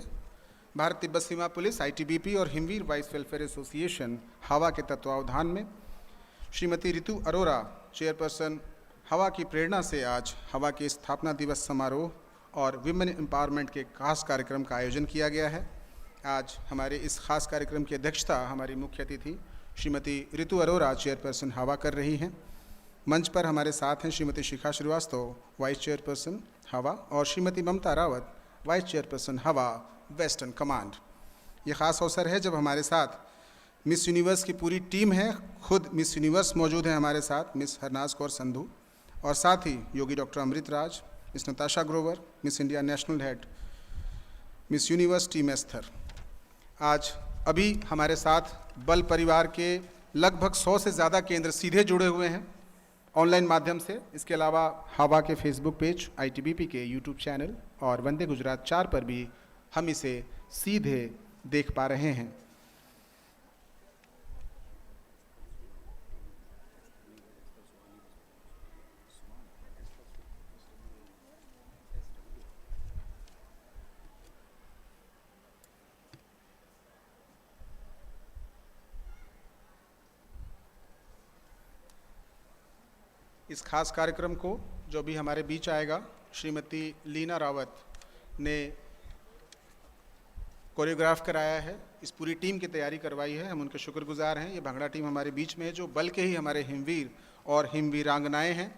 भारत तिब्बत सीमा पुलिस, आईटीबीपी और हिमवीर वाइस वेलफेयर एसोसिएशन हवा के तत्वावधान में श्रीमती ऋतु अरोरा, चेयरपर्सन हवा की प्रेरणा से आज हवा के स्थापना दिवस समारोह और विमेन एम्पावरमेंट के खास कार्यक्रम का आयोजन किया गया है। आज हमारे इस खास कार्यक्रम की अध्यक्षता हमारी मुख्य अतिथि श्रीमती ऋतु अरोरा, चेयरपर्सन हवा, कर रही हैं। मंच पर हमारे साथ हैं श्रीमती शिखा श्रीवास्तव, वाइस चेयरपर्सन हवा, और श्रीमती ममता रावत, वाइस चेयरपर्सन हवा वेस्टर्न कमांड। ये ख़ास अवसर है जब हमारे साथ मिस यूनिवर्स की पूरी टीम है। खुद मिस यूनिवर्स मौजूद हैं हमारे साथ, मिस हरनाज कौर संधू, और साथ ही Yogi doctor Amrit Raj, Miss Natasha Grover, Miss India national head, Miss Universe team Esther. आज अभी हमारे साथ बल परिवार के लगभग 100 से ज़्यादा केंद्र सीधे जुड़े हुए हैं ऑनलाइन माध्यम से। इसके अलावा हवा के फेसबुक पेज, आईटीबीपी के यूट्यूब चैनल और वंदे गुजरात 4 पर भी हम इसे सीधे देख पा रहे हैं। इस खास कार्यक्रम को जो भी हमारे बीच आएगा, श्रीमती लीना रावत ने कोरियोग्राफ कराया है, इस पूरी टीम की तैयारी करवाई है। हम उनके शुक्रगुजार हैं। ये भांगड़ा टीम हमारे बीच में है, जो बल के ही हमारे हिमवीर और हिमवीरांगनाएं हैं।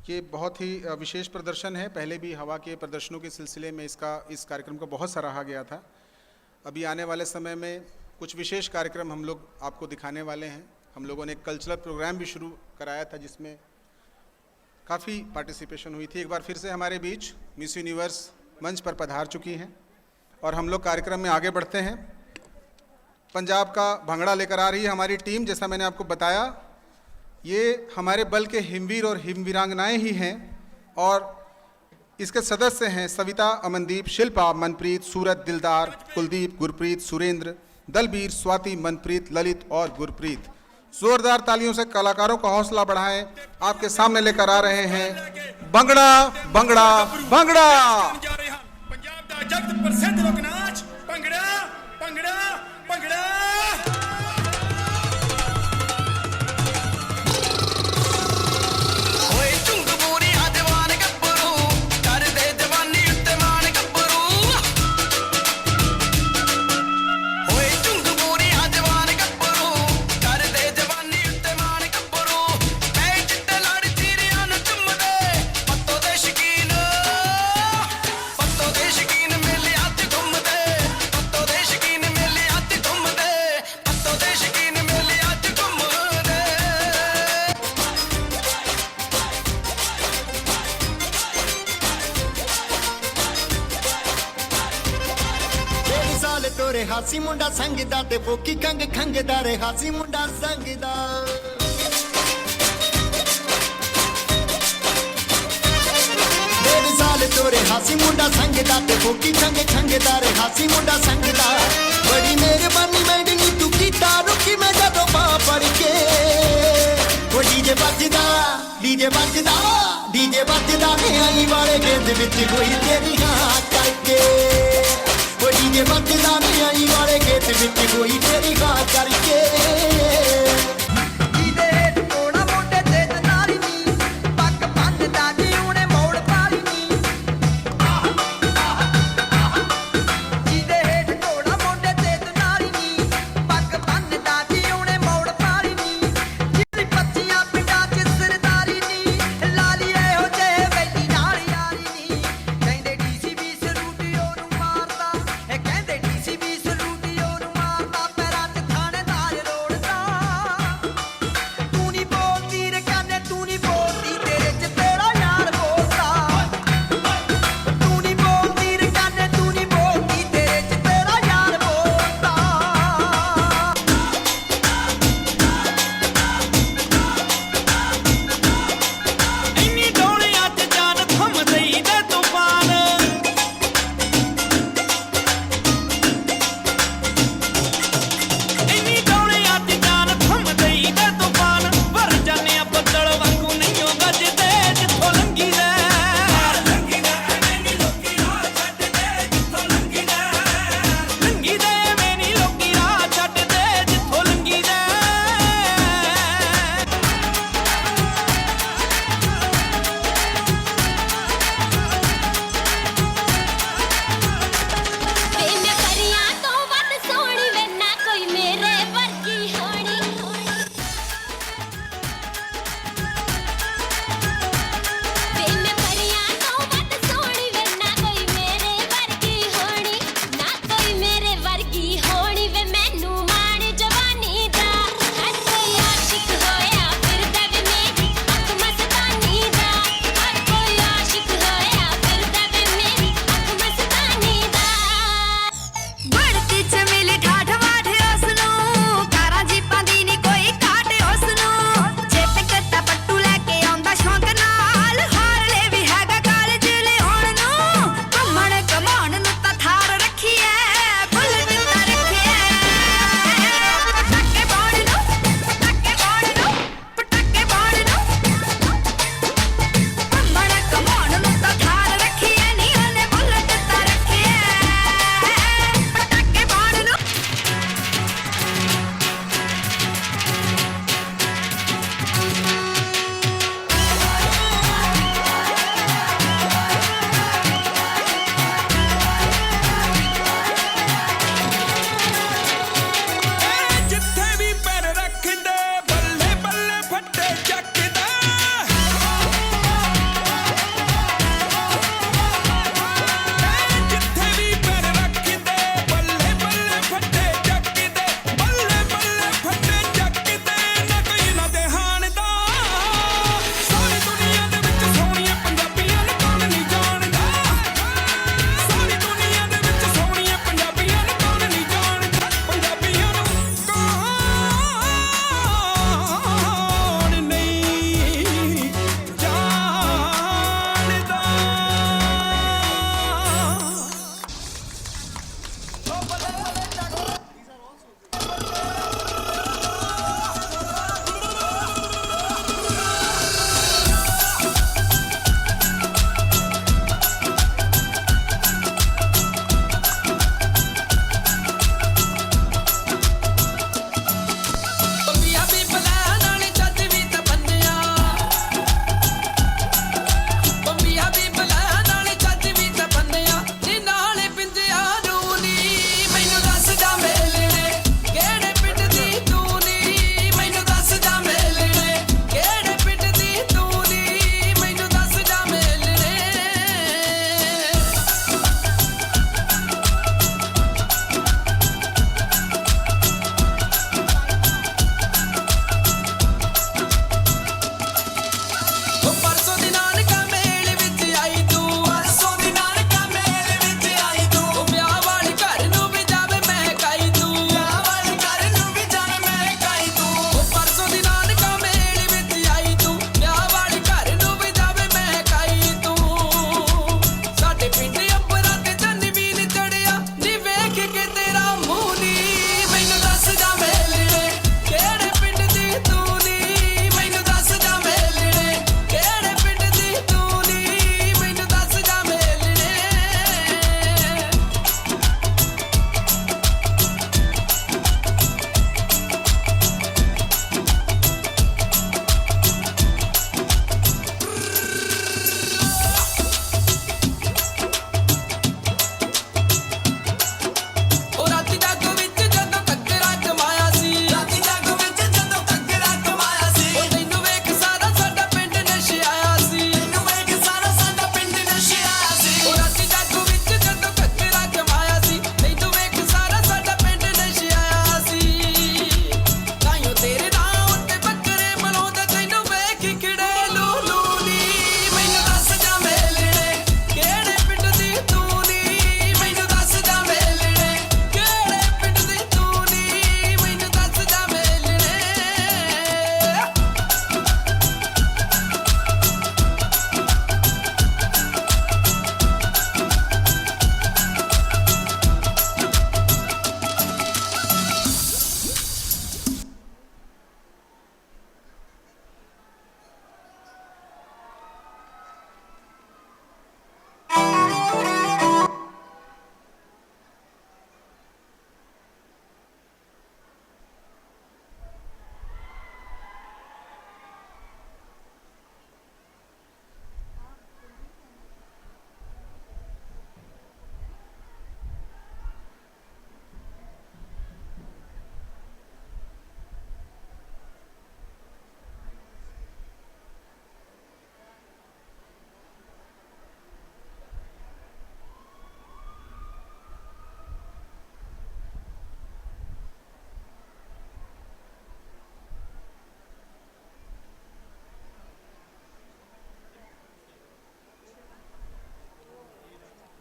ये बहुत ही विशेष प्रदर्शन है। पहले भी हवा के प्रदर्शनों के सिलसिले में इस कार्यक्रम को बहुत सराहा गया था। अभी आने वाले समय में कुछ विशेष कार्यक्रम हम लोग आपको दिखाने वाले हैं। हम लोगों ने एक कल्चरल प्रोग्राम भी शुरू कराया था, जिसमें काफ़ी पार्टिसिपेशन हुई थी। एक बार फिर से हमारे बीच मिस यूनिवर्स मंच पर पधार चुकी हैं और हम लोग कार्यक्रम में आगे बढ़ते हैं। पंजाब का भांगड़ा लेकर आ रही है हमारी टीम। जैसा मैंने आपको बताया, ये हमारे बल के हिमवीर और हिमवीरांगनाएं ही हैं और इसके सदस्य हैं सविता, अमनदीप, शिल्पा, मनप्रीत, सूरत, दिलदार, कुलदीप, गुरप्रीत, सुरेंद्र, दलबीर, स्वाति, मनप्रीत, ललित और गुरप्रीत। जोरदार तालियों से कलाकारों का हौसला बढ़ाएं। आपके सामने लेकर आ रहे हैं भंगड़ा भंगड़ा भंगड़ा। ਜਾ ਰਹੇ ਹਨ ਪੰਜਾਬ ਦਾ ਜਗਤ ਪ੍ਰਸਿੱਧ ਲੋਕ ਨਾਚ ਭੰਗੜਾ ਭੰਗੜਾ ਭੰਗੜਾ। ਓਏ ਝੁੰਗ ਬੂਰੀਆਂ ਜਵਾਨ ਗੱਭਰੂ ਕਰਦੇ ਜਵਾਨੀ ਉੱਤੇ ਮਾਣ ਗੱਭਰੂ ਓਏ ਝੁੰਗ ਬੂਰੀਆਂ ਜਵਾਨ ਗੱਭਰੂ ਕਰਦੇ ਜਵਾਨੀ ਉੱਤੇ ਮਾਣ ਗੱਭਰੂ ਮੈਂ ਚਿੱਟੇ ਲੜ ਚੀਰਿਆਂ ਨੂੰ ਚੁੰਮਦੇ ਪੱਤੋ ਦੇ ਸ਼ਕੀਨ ਮੇਲੇ ਹੱਥ ਘੁੰਮਦੇ ਪੱਤੋ ਦੇ ਸ਼ਕੀਨ ਮੇਲੇ ਹੱਥ ਘੁੰਮਦੇ ਪੱਤੋ ਦੇ ਸ਼ਕੀਨ ਮੇਲੇ ਹੱਥ ਘੁੰਮਦੇ। ਤੇਰੇ ਸਾਲ ਤੋਰੇ ਹਾਸੀ ਮੁੰਡਾ ਸੰਗਦਾ ਤੇ ਫੋਕੀ ਕੰਗ ਖੰਗਦਾ ਰੇ ਹਾਸੀ ਮੁੰਡਾ ਸੰਗਦਾ ਤੇਰੇ ਸਾਲ ਤੋਰੇ ਹਾਸੀ ਮੁੰਡਾ ਸੰਗਦਾ ਤੇ ਫੋਕੀ ਕੰਗ ਖੰਗਦਾ ਰੇ ਹਾਸੀ ਮੁੰਡਾ ਸੰਗਦਾ ਬੜੀ ਮਿਹਰਬਾਨੀ ਮੈਂਡਨੀ ਤੂੰ ਕੀਤਾ ਰੁਕੀ ਮੈਂ ਜਦੋਂ ਬਾਹ ਫੜ ਕੇ ਉਹ ਡੀਜੇ ਵੱਜਦਾ ਨੇ ਆਈ ਵਾਲੇ ਗੇਂਦ ਵਿੱਚ ਕੋਈ ਤੇਰੀ ਹਾਂ ਕਰਕੇ ਉਹ ਡੀਜੇ ਵੱਜਦਾ ਨੇ ਆਈ ਵਾਲੇ ਗੇਂਦ ਵਿੱਚ ਕੋਈ ਤੇਰੀ ਹਾਂ ਕਰਕੇ ਜਿਹਦੇ ਹੇਠ ਕੋਣਾ ਮੋਢੇ ਤੇ ਜਨਾਰੀ ਨੀ ਪੱਗ ਬੰਨਦਾ ਜੀ ਉਹਨੇ ਮੋੜ ਪਾਲੀ ਨੀ ਜਿਹਦੇ ਹੇਠ ਕੋਣਾ ਮੋਢੇ ਤੇ ਜਨਾਰੀ ਨੀ ਪੱਗ ਬੰਨਦਾ ਜੀ ਉਹਨੇ ਮੋੜ ਪਾਲੀ ਨੀ ਜਿਹਦੀ ਪੱਤੀਆਂ ਪਿੰਡਾਂ 'ਚ ਸਰਦਾਰੀ ਨੀ ਲਾਲੀ ਇਹੋ ਜਿਹੇ ਬੈਲੀ ਨਾਲ ਯਾਰੀ ਨੀ ਕਹਿੰਦੇ ਡੀਸੀ ਵੀ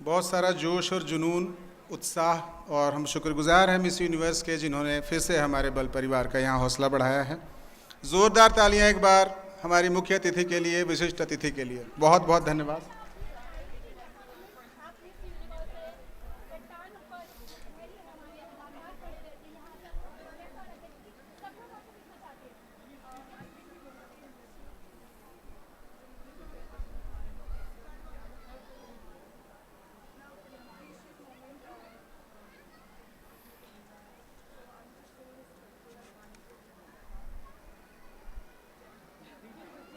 बहुत सारा जोश और जुनून, उत्साह, और हम शुक्रगुजार हैं मिस यूनिवर्स के जिन्होंने फिर से हमारे बल परिवार का यहाँ हौसला बढ़ाया है। ज़ोरदार तालियां एक बार हमारी मुख्य अतिथि के लिए, विशिष्ट अतिथि के लिए। बहुत बहुत धन्यवाद।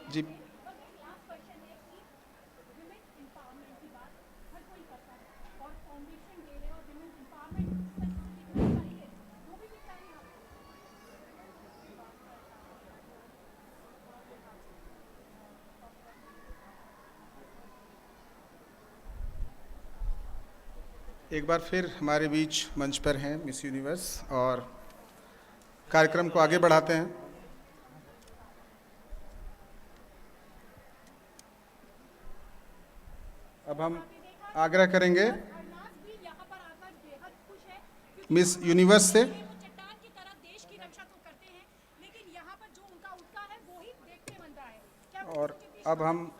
जी, एक बार फिर हमारे बीच मंच पर हैं मिस यूनिवर्स, और कार्यक्रम को आगे बढ़ाते हैं। अब हम आग्रह करेंगे मिस यूनिवर्स से, और अब हम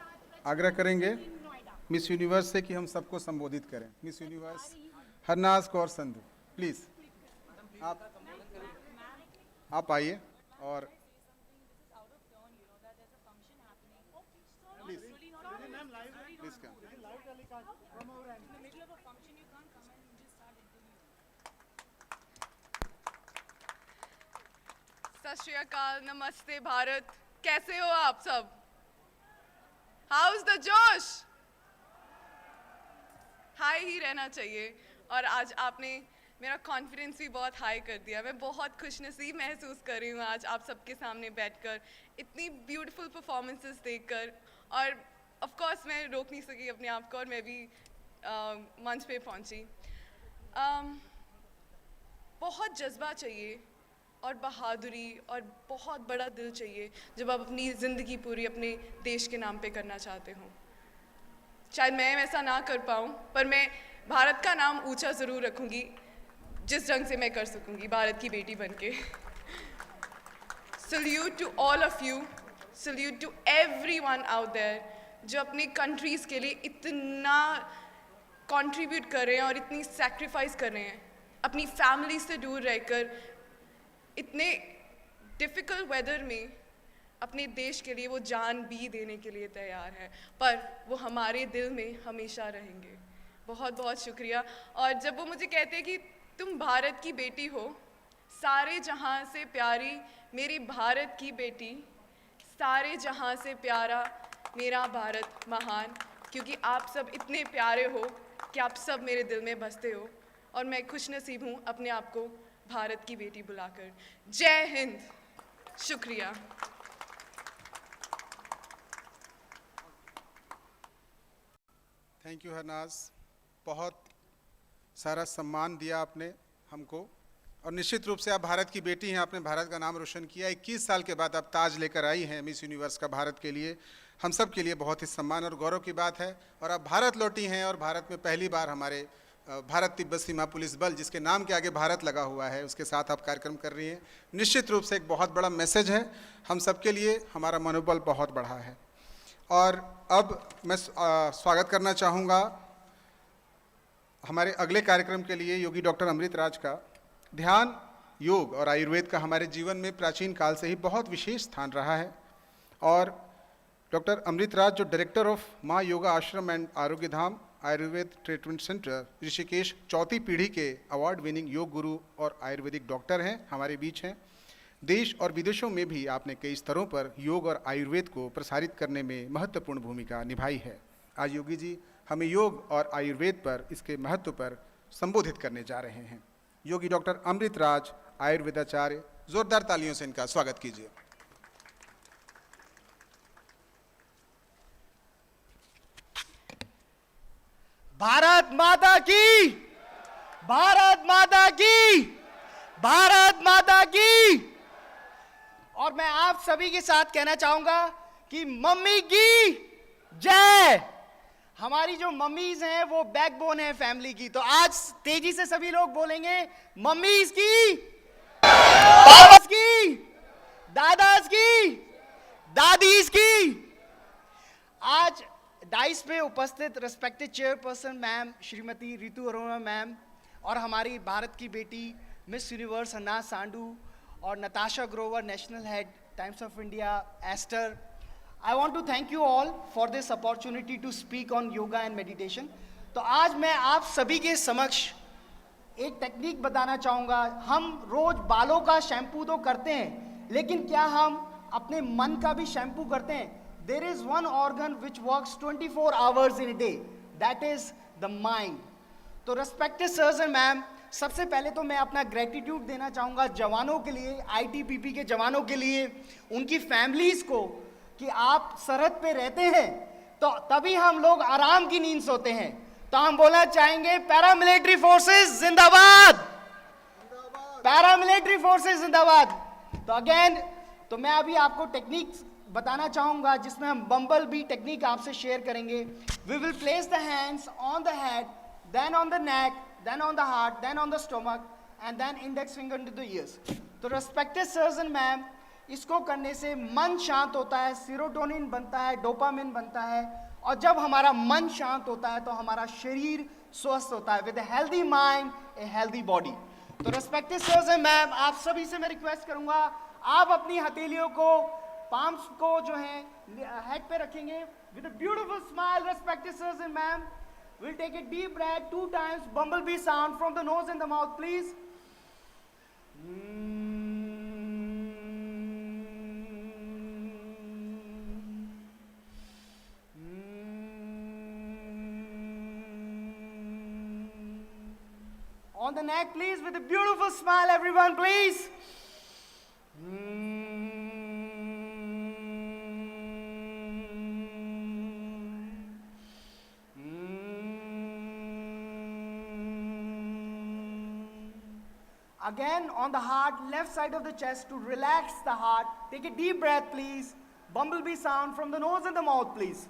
आग्रह करेंगे मिस यूनिवर्स से कि हम सबको संबोधित करें। Miss universe Harnaaz Kaur Sandhu, please आप आइए और सत श्री अकाल, नमस्ते भारत, कैसे हो आप सब? हाउस द जोश? हाई ही रहना चाहिए। और आज आपने मेरा कॉन्फिडेंस भी बहुत हाई कर दिया। मैं बहुत खुशनसीब महसूस कर रही हूँ आज आप सबके सामने बैठकर, इतनी ब्यूटीफुल परफॉर्मेंसेस देखकर। और ऑफ कोर्स मैं रोक नहीं सकी अपने आप को, और मैं भी मंच पे पहुँची। बहुत जज्बा चाहिए और बहादुरी और बहुत बड़ा दिल चाहिए जब आप अपनी ज़िंदगी पूरी अपने देश के नाम पे करना चाहते हो। शायद मैं वैसा ना कर पाऊँ, पर मैं भारत का नाम ऊंचा ज़रूर रखूँगी जिस ढंग से मैं कर सकूँगी, भारत की बेटी बनके। Salute to all of you, salute to everyone out there जो अपनी कंट्रीज़ के लिए इतना कंट्रीब्यूट कर रहे हैं और इतनी सैक्रिफाइस कर रहे हैं, अपनी फैमिली से दूर रहकर इतने डिफ़िकल्ट वेदर में अपने देश के लिए वो जान भी देने के लिए तैयार है, पर वो हमारे दिल में हमेशा रहेंगे। बहुत बहुत शुक्रिया। और जब वो मुझे कहते हैं कि तुम भारत की बेटी हो, सारे जहां से प्यारी मेरी भारत की बेटी, सारे जहां से प्यारा मेरा भारत महान, क्योंकि आप सब इतने प्यारे हो कि आप सब मेरे दिल में बसते हो, और मैं खुशनसीब हूँ अपने आप को भारत की बेटी बुलाकर। जय हिंद, शुक्रिया। थैंक यू हरनाज, बहुत सारा सम्मान दिया आपने हमको, और निश्चित रूप से आप भारत की बेटी हैं, आपने भारत का नाम रोशन किया। 21 साल के बाद आप ताज लेकर आई हैं मिस यूनिवर्स का भारत के लिए, हम सब के लिए बहुत ही सम्मान और गौरव की बात है। और आप भारत लौटी हैं, और भारत में पहली बार हमारे भारत तिब्बत सीमा पुलिस बल, जिसके नाम के आगे भारत लगा हुआ है, उसके साथ आप कार्यक्रम कर रही हैं। निश्चित रूप से एक बहुत बड़ा मैसेज है हम सब के लिए, हमारा मनोबल बहुत बढ़ा है। और अब मैं स्वागत करना चाहूँगा हमारे अगले कार्यक्रम के लिए योगी डॉक्टर अमृत राज का। ध्यान, योग और आयुर्वेद का हमारे जीवन में प्राचीन काल से ही बहुत विशेष स्थान रहा है, और डॉक्टर अमृत राज जो डायरेक्टर ऑफ माँ योगा आश्रम एंड आरोग्य धाम आयुर्वेद ट्रीटमेंट सेंटर ऋषिकेश, चौथी पीढ़ी के अवार्ड विनिंग योग गुरु और आयुर्वेदिक डॉक्टर हैं, हमारे बीच हैं। देश और विदेशों में भी आपने कई स्तरों पर योग और आयुर्वेद को प्रसारित करने में महत्वपूर्ण भूमिका निभाई है। आज योगी जी हमें योग और आयुर्वेद पर, इसके महत्व पर संबोधित करने जा रहे हैं। योगी डॉक्टर अमृत राज, आयुर्वेदाचार्य, जोरदार तालियों से इनका स्वागत कीजिए। भारत माता की, भारत माता की, भारत माता की। और मैं आप सभी के साथ कहना चाहूंगा कि मम्मी की जय, हमारी जो मम्मीज हैं वो बैकबोन है फैमिली की। तो आज तेजी से सभी लोग बोलेंगे मम्मीज की, पापास की, दादाज की, दादीज की। आज डाइस पे उपस्थित respected chairperson ma'am Shrimati Ritu Arora ma'am और हमारी भारत की बेटी मिस यूनिवर्स हन्ना सांडू और Natasha Grover national head Times of India एस्टर, I want to thank you all for this opportunity to speak on yoga and meditation. तो आज मैं आप सभी के समक्ष एक टेक्निक बताना चाहूँगा। हम रोज बालों का शैम्पू तो करते हैं, लेकिन क्या हम अपने मन का भी शैम्पू करते हैं? There is one organ which works 24 hours in a day, that is the mind. तो respected sirs and ma'am, सबसे पहले तो मैं अपना ग्रेटिट्यूड देना चाहूँगा जवानों के लिए, ITBP के जवानों के लिए, उनकी फैमिलीज को, कि आप सरहद पे रहते हैं तो तभी हम लोग आराम की नींद सोते हैं। तो हम बोलना चाहेंगे पैरामिलिट्री फोर्सेस जिंदाबाद, पैरामिलिट्री फोर्सेस जिंदाबाद। तो अगेन तो मैं अभी आपको टेक्निक बताना चाहूंगा जिसमें हम बम्बल बी टेक्निक आपसे शेयर करेंगे। We will place the hands on the head, then on the neck, then on the heart, then on the stomach and then index finger to the ears. तो respected sirs and ma'am, इसको करने से मन शांत होता है, serotonin बनता है, डोपामिन बनता है, और जब हमारा मन शांत होता है तो हमारा शरीर स्वस्थ होता है। With a healthy mind a healthy body. तो रिस्पेक्टेड सर्स एंड मैम, आप सभी से मैं रिक्वेस्ट करूंगा, आप अपनी हथेलियों को, पाम्स को जो है हेड पे रखेंगे। With a beautiful smile respected sirs and ma'am, will take a deep breath 2 times bumble bee sound from the nose and the mouth please. On the neck, please, with a beautiful smile, everyone, please. Again, on the heart, left side of the chest, to relax the heart. Take a deep breath, please. Bumblebee sound from the nose and the mouth, please.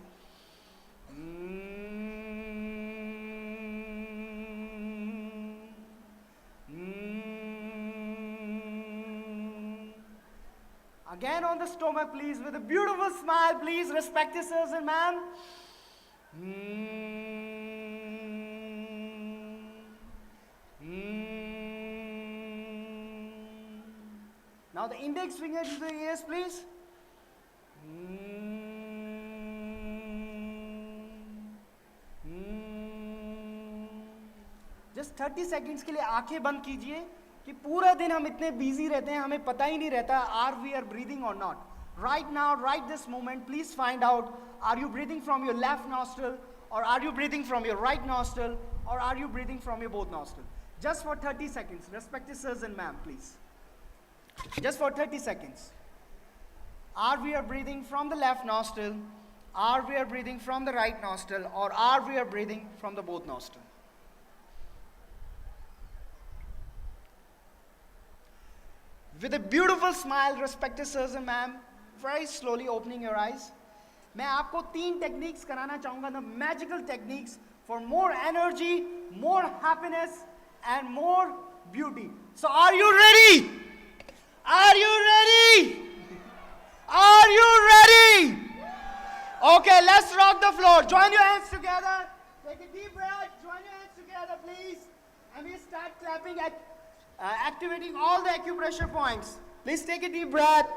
Again on the stomach, please, with a beautiful smile, please, respected sirs and ma'am. Now the index finger to the ears, please. Just 30 seconds के लिए आंखें बंद कीजिए कि पूरा दिन हम इतने बिजी रहते हैं, हमें पता ही नहीं रहता आर वी आर ब्रीदिंग और not. Right now, right this moment, please find out, are you breathing from your left nostril, और are you breathing from your right nostril, और are you breathing from your both nostril? Just for 30 seconds, respected sirs and ma'am, please. Just for 30 seconds. Are we are breathing from the left nostril, are we are breathing from the right nostril, or are we are breathing from the both nostril? With a beautiful smile, respected sirs and ma'am, very slowly opening your eyes. मैं आपको 3 techniques कराना चाहूँगा, the magical techniques for more energy, more happiness, and more beauty. So are you ready? Are you ready? Are you ready? Okay, let's rock the floor. Join your hands together. Take a deep breath. Join your hands together, please. And we start clapping at activating all the acupressure points. Please take a deep breath.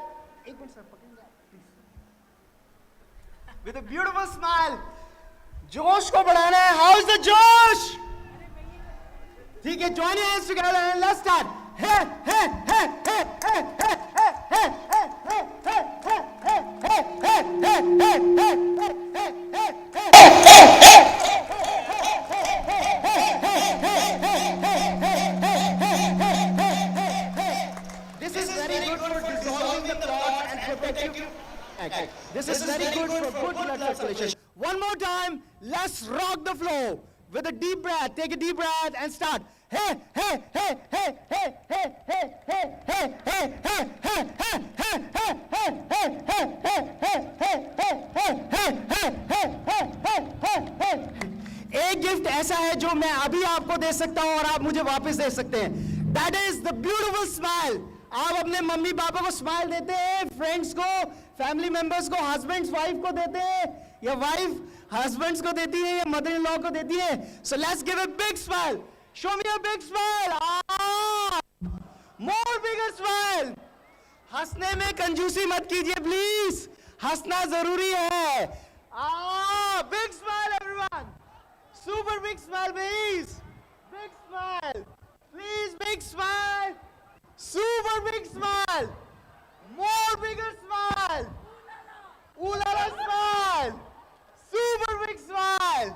With a beautiful smile. जोश को बढ़ाना है. How's the जोश? ठीक है, join your hands together and let's start. Hey, hey, hey, hey, hey, hey, hey, hey, hey, hey, hey, hey, hey, hey, hey, hey, This is very good for dissolving the blood and protecting you. This is very good for good blood circulation. One more time, let's rock the floor. with a deep breath. Take a deep breath and start. Hey, hey, hey, hey, hey, hey, hey, hey, hey, hey, hey, hey, hey, hey, hey, hey, एक gift ऐसा है जो मैं अभी आपको दे सकता हूं और आप मुझे वापस दे सकते हैं. That is the beautiful smile. आप अपने मम्मी पापा को स्माइल देते हैं, फ्रेंड्स को, फैमिली मेंबर्स को, हस्बैंड्स वाइफ को देते हैं, या वाइफ हस्बैंड्स को देती है, या मदर इन लॉ को देती है. So let's give a big smile. Show me a big smile. More bigger smile. हंसने में कंजूसी मत कीजिए प्लीज, हंसना जरूरी है. Big smile everyone. Super big smile please. Big smile please. Big smile. Super big smile. More bigger smile. Ooh la la smile. Super big smile.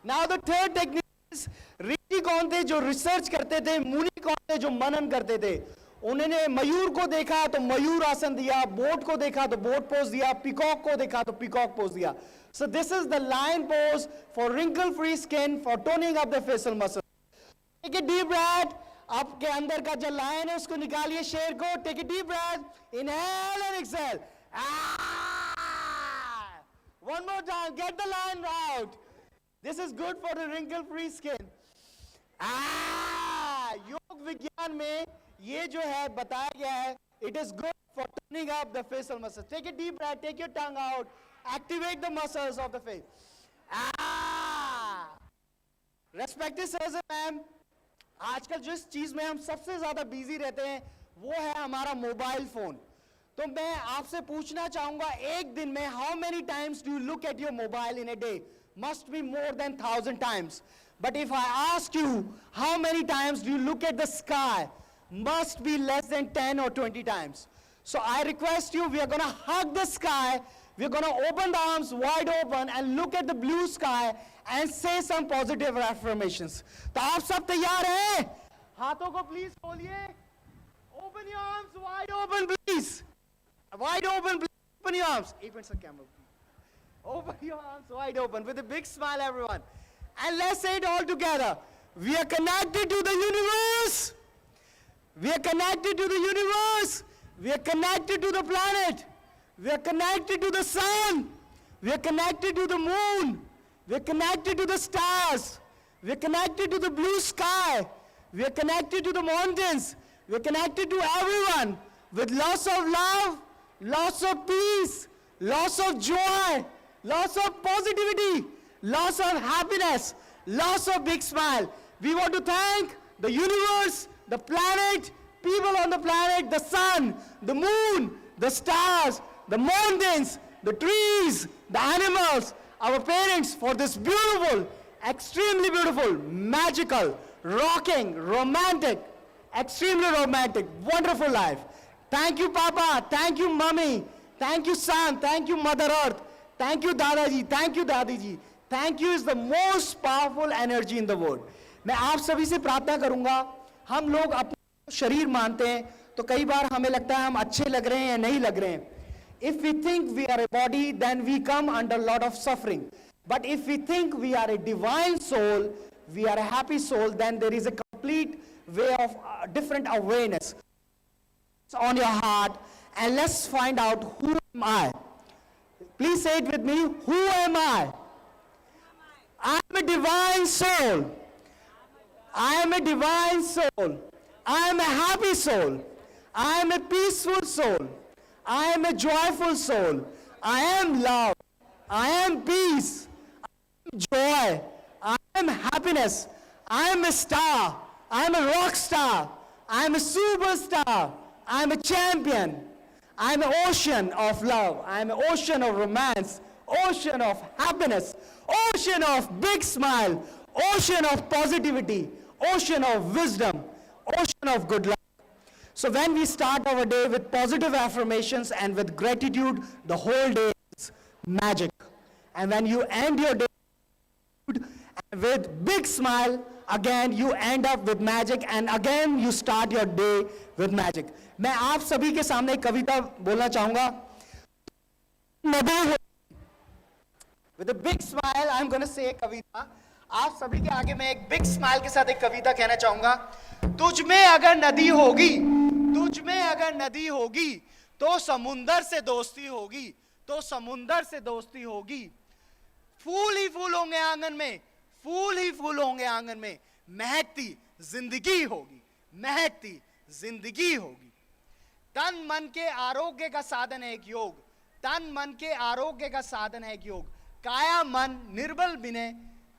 Now the third technique is, ऋषि कौन थे जो research करते थे, मुनि कौन थे जो मनन करते थे. उन्होंने मयूर को देखा तो मयूर आसन दिया, बोट को देखा तो बोट पोज दिया, पिकॉक को देखा तो पिकॉक पोज दिया. So this is the lion pose for wrinkle free skin, for toning up the facial muscles. Take a deep breath. आपके अंदर का जो लायन है उसको निकालिए, शेर को. Take a deep breath. Inhale and exhale. One more time. Get the lion out. This is good for the wrinkle free skin. योग विज्ञान में ये जो है बताया गया है, it is good for turning up the facial muscles. Take a deep breath. Take your tongue out. Activate the muscles of the face. Respected sir ma'am, आजकल जिस चीज में हम सबसे ज्यादा बिजी रहते हैं वो है हमारा मोबाइल फोन. तो मैं आपसे पूछना चाहूंगा, एक दिन में how many times do you look at your mobile in a day? Must be more than 1000 times. But if I ask you how many times do you look at the sky, must be less than 10 or 20 times. So I request you, we are going to hug the sky. We are going to open the arms wide open and look at the blue sky and say some positive affirmations. तो आप सब तैयार हैं? हाथों को please खोलिए. Open your arms wide open, please. Wide open, please. Open your arms. Even the camera. Open your arms wide open with a big smile, everyone. And let's say it all together. We are connected to the universe. We are connected to the universe. We are connected to the planet. We are connected to the sun. We are connected to the moon. We are connected to the stars. We are connected to the blue sky. We are connected to the mountains. We are connected to everyone with lots of love, lots of peace, lots of joy, lots of positivity, lots of happiness, lots of big smile. We want to thank the universe, the planet, people on the planet, the sun, the moon, the stars, the mountains, the trees, the animals, our parents for this beautiful, extremely beautiful, magical, rocking, romantic, extremely romantic, wonderful life. Thank you, Papa. Thank you, Mummy. Thank you, Son. Thank you, Mother Earth. Thank you, Dadaji. Thank you, Dadiji. Thank you is the most powerful energy in the world. मैं आप सभी से प्रार्थना करूंगा, हम लोग अपना शरीर मानते हैं तो कई बार हमें लगता है हम अच्छे लग रहे हैं या नहीं लग रहे हैं. If we think we are a body, then we come under a lot of suffering. But if we think we are a divine soul, we are a happy soul, then there is a complete way of different awareness. It's on your heart, and let's find out who am I. Please say it with me. Who am I? I am a divine soul. I am a divine soul. I am a happy soul. I am a peaceful soul. I am a joyful soul. I am love. I am peace. I am joy. I am happiness. I am a star. I am a rock star. I am a superstar. I am a champion. I am an ocean of love. I am an ocean of romance. Ocean of happiness. Ocean of big smile. Ocean of positivity. Ocean of wisdom. Ocean of good luck. So when we start our day with positive affirmations and with gratitude, the whole day is magic. And when you end your day with big smile, again you end up with magic, and again you start your day with magic. मैं आप सभी के सामने एक कविता बोलना चाहूंगा. With a big smile, I'm going to say कविता. आप सभी के आगे मैं एक बिग स्माइल के साथ एक कविता कहना चाहूंगा. तुझ में अगर नदी होगी, तुझ में अगर नदी होगी, तो समुंदर से दोस्ती होगी, तो समुंदर से दोस्ती होगी. फूल ही फूल होंगे आंगन में, फूल ही फूल होंगे आंगन में, महकती जिंदगी होगी, महकती जिंदगी होगी. तन मन के आरोग्य का साधन है एक योग, तन मन के आरोग्य का साधन है एक योग. काया मन निर्मल बने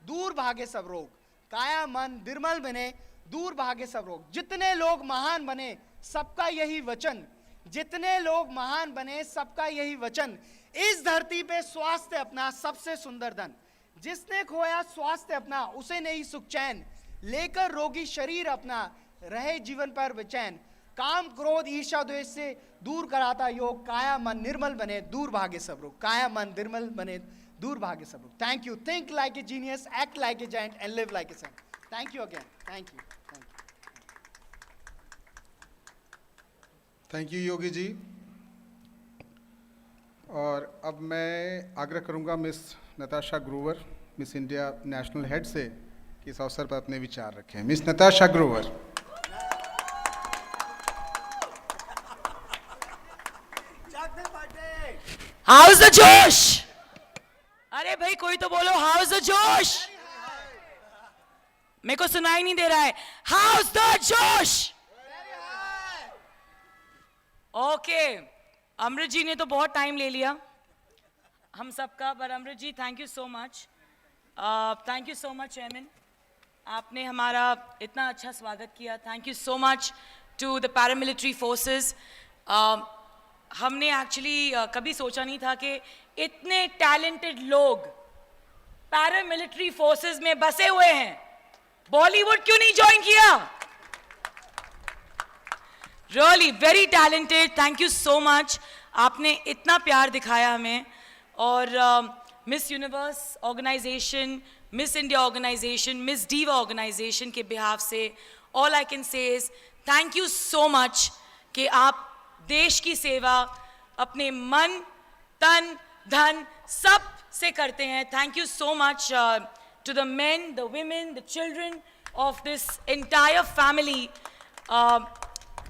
दूर भागे सब रोग, काया मन निर्मल बने दूर भागे सब रोग. जितने लोग महान बने सबका यही वचन, जितने लोग महान बने सबका यही वचन. इस धरती पे स्वास्थ्य अपना सबसे सुंदर धन, जिसने खोया स्वास्थ्य अपना उसे नहीं सुख चैन. लेकर रोगी शरीर अपना रहे जीवन पर बेचैन. काम क्रोध ईर्ष्या द्वेष से दूर कराता योग. काया मन निर्मल बने दूर भागे सब रोग, काया मन निर्मल बने दूर भागे सब लोग. Thank you. Think like a genius, act like a giant and live like a saint. Thank you again. Thank you. Thank you Yogi ji. और अब मैं आग्रह करूंगा Miss Natasha Grover, Miss India national head से कि इस अवसर पर अपने विचार रखें. Miss Natasha Grover. How's the josh. अरे भाई कोई तो बोलो हाउस द जोश. मेरे को सुनाई नहीं दे रहा है. How's the josh. Okay, Amrit ji ने तो बहुत टाइम ले लिया हम सबका, पर Amrit ji thank you so much. Thank you so much chairman, आपने हमारा इतना अच्छा स्वागत किया. Thank you so much to the paramilitary forces. हमने एक्चुअली कभी सोचा नहीं था कि इतने टैलेंटेड लोग पैरामिलिट्री फोर्सेस में बसे हुए हैं. बॉलीवुड क्यों नहीं ज्वाइन किया? Really very talented. Thank you so much. आपने इतना प्यार दिखाया हमें. और Miss Universe organisation, Miss India organisation, Miss Diva organisation के बिहाफ से all I can say is thank you so much कि आप देश की सेवा अपने मन, तन, धन सब से करते हैं. Thank you so much to the men, the women, the children of this entire family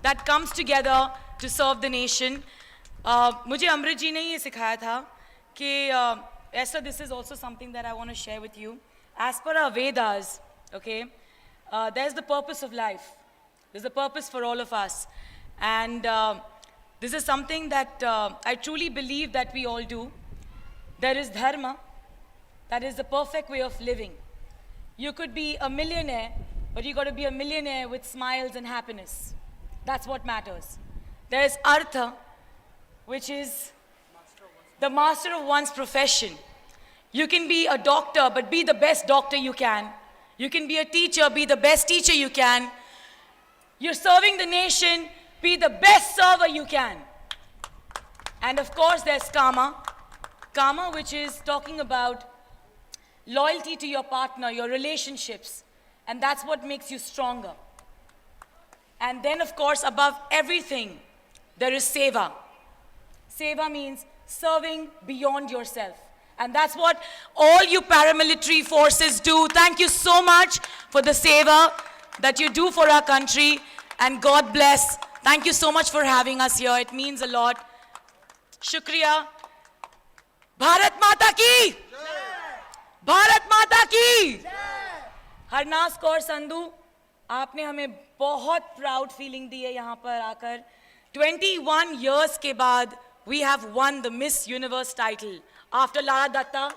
that comes together to serve the nation. मुझे अमृत जी ने ये सिखाया था कि Esther, this is also something that I want to share with you. As per our Vedas, okay, there's the purpose of life. There's a purpose for all of us. And this is something that I truly believe that we all do. There is dharma, that is the perfect way of living. You could be a millionaire, but you got to be a millionaire with smiles and happiness. That's what matters. There is artha, which is the master of one's profession. You can be a doctor, but be the best doctor you can. You can be a teacher, be the best teacher you can. You're serving the nation, be the best server you can. And of course, there's karma. Karma, which is talking about loyalty to your partner, your relationships. And that's what makes you stronger. And then, of course, above everything, there is seva. Seva means serving beyond yourself. And that's what all you paramilitary forces do. Thank you so much for the seva that you do for our country. And God bless. Thank you so much for having us here. It means a lot. Shukriya. Bharat Mata ki! Bharat Mata ki! Harnaaz Kaur Sandhu, आपने हमें बहुत proud feeling दी है यहाँ पर आकर. 21 years के बाद we have won the Miss Universe title after Lara Datta.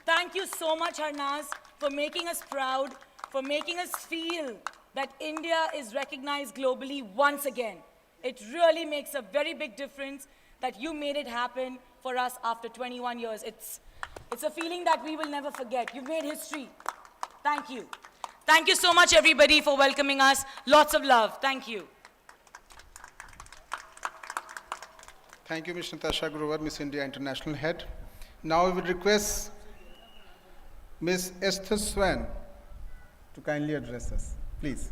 Thank you so much, Harnaz, for making us proud, for making us feel that India is recognized globally once again. It really makes a very big difference that you made it happen for us after 21 years. It's a feeling that we will never forget. You've made history. Thank you. Thank you so much, everybody, for welcoming us. Lots of love. Thank you. Thank you, Ms. Natasha Grover, Miss India International Head. Now we would request Ms. Esther Swan to kindly address us. Please.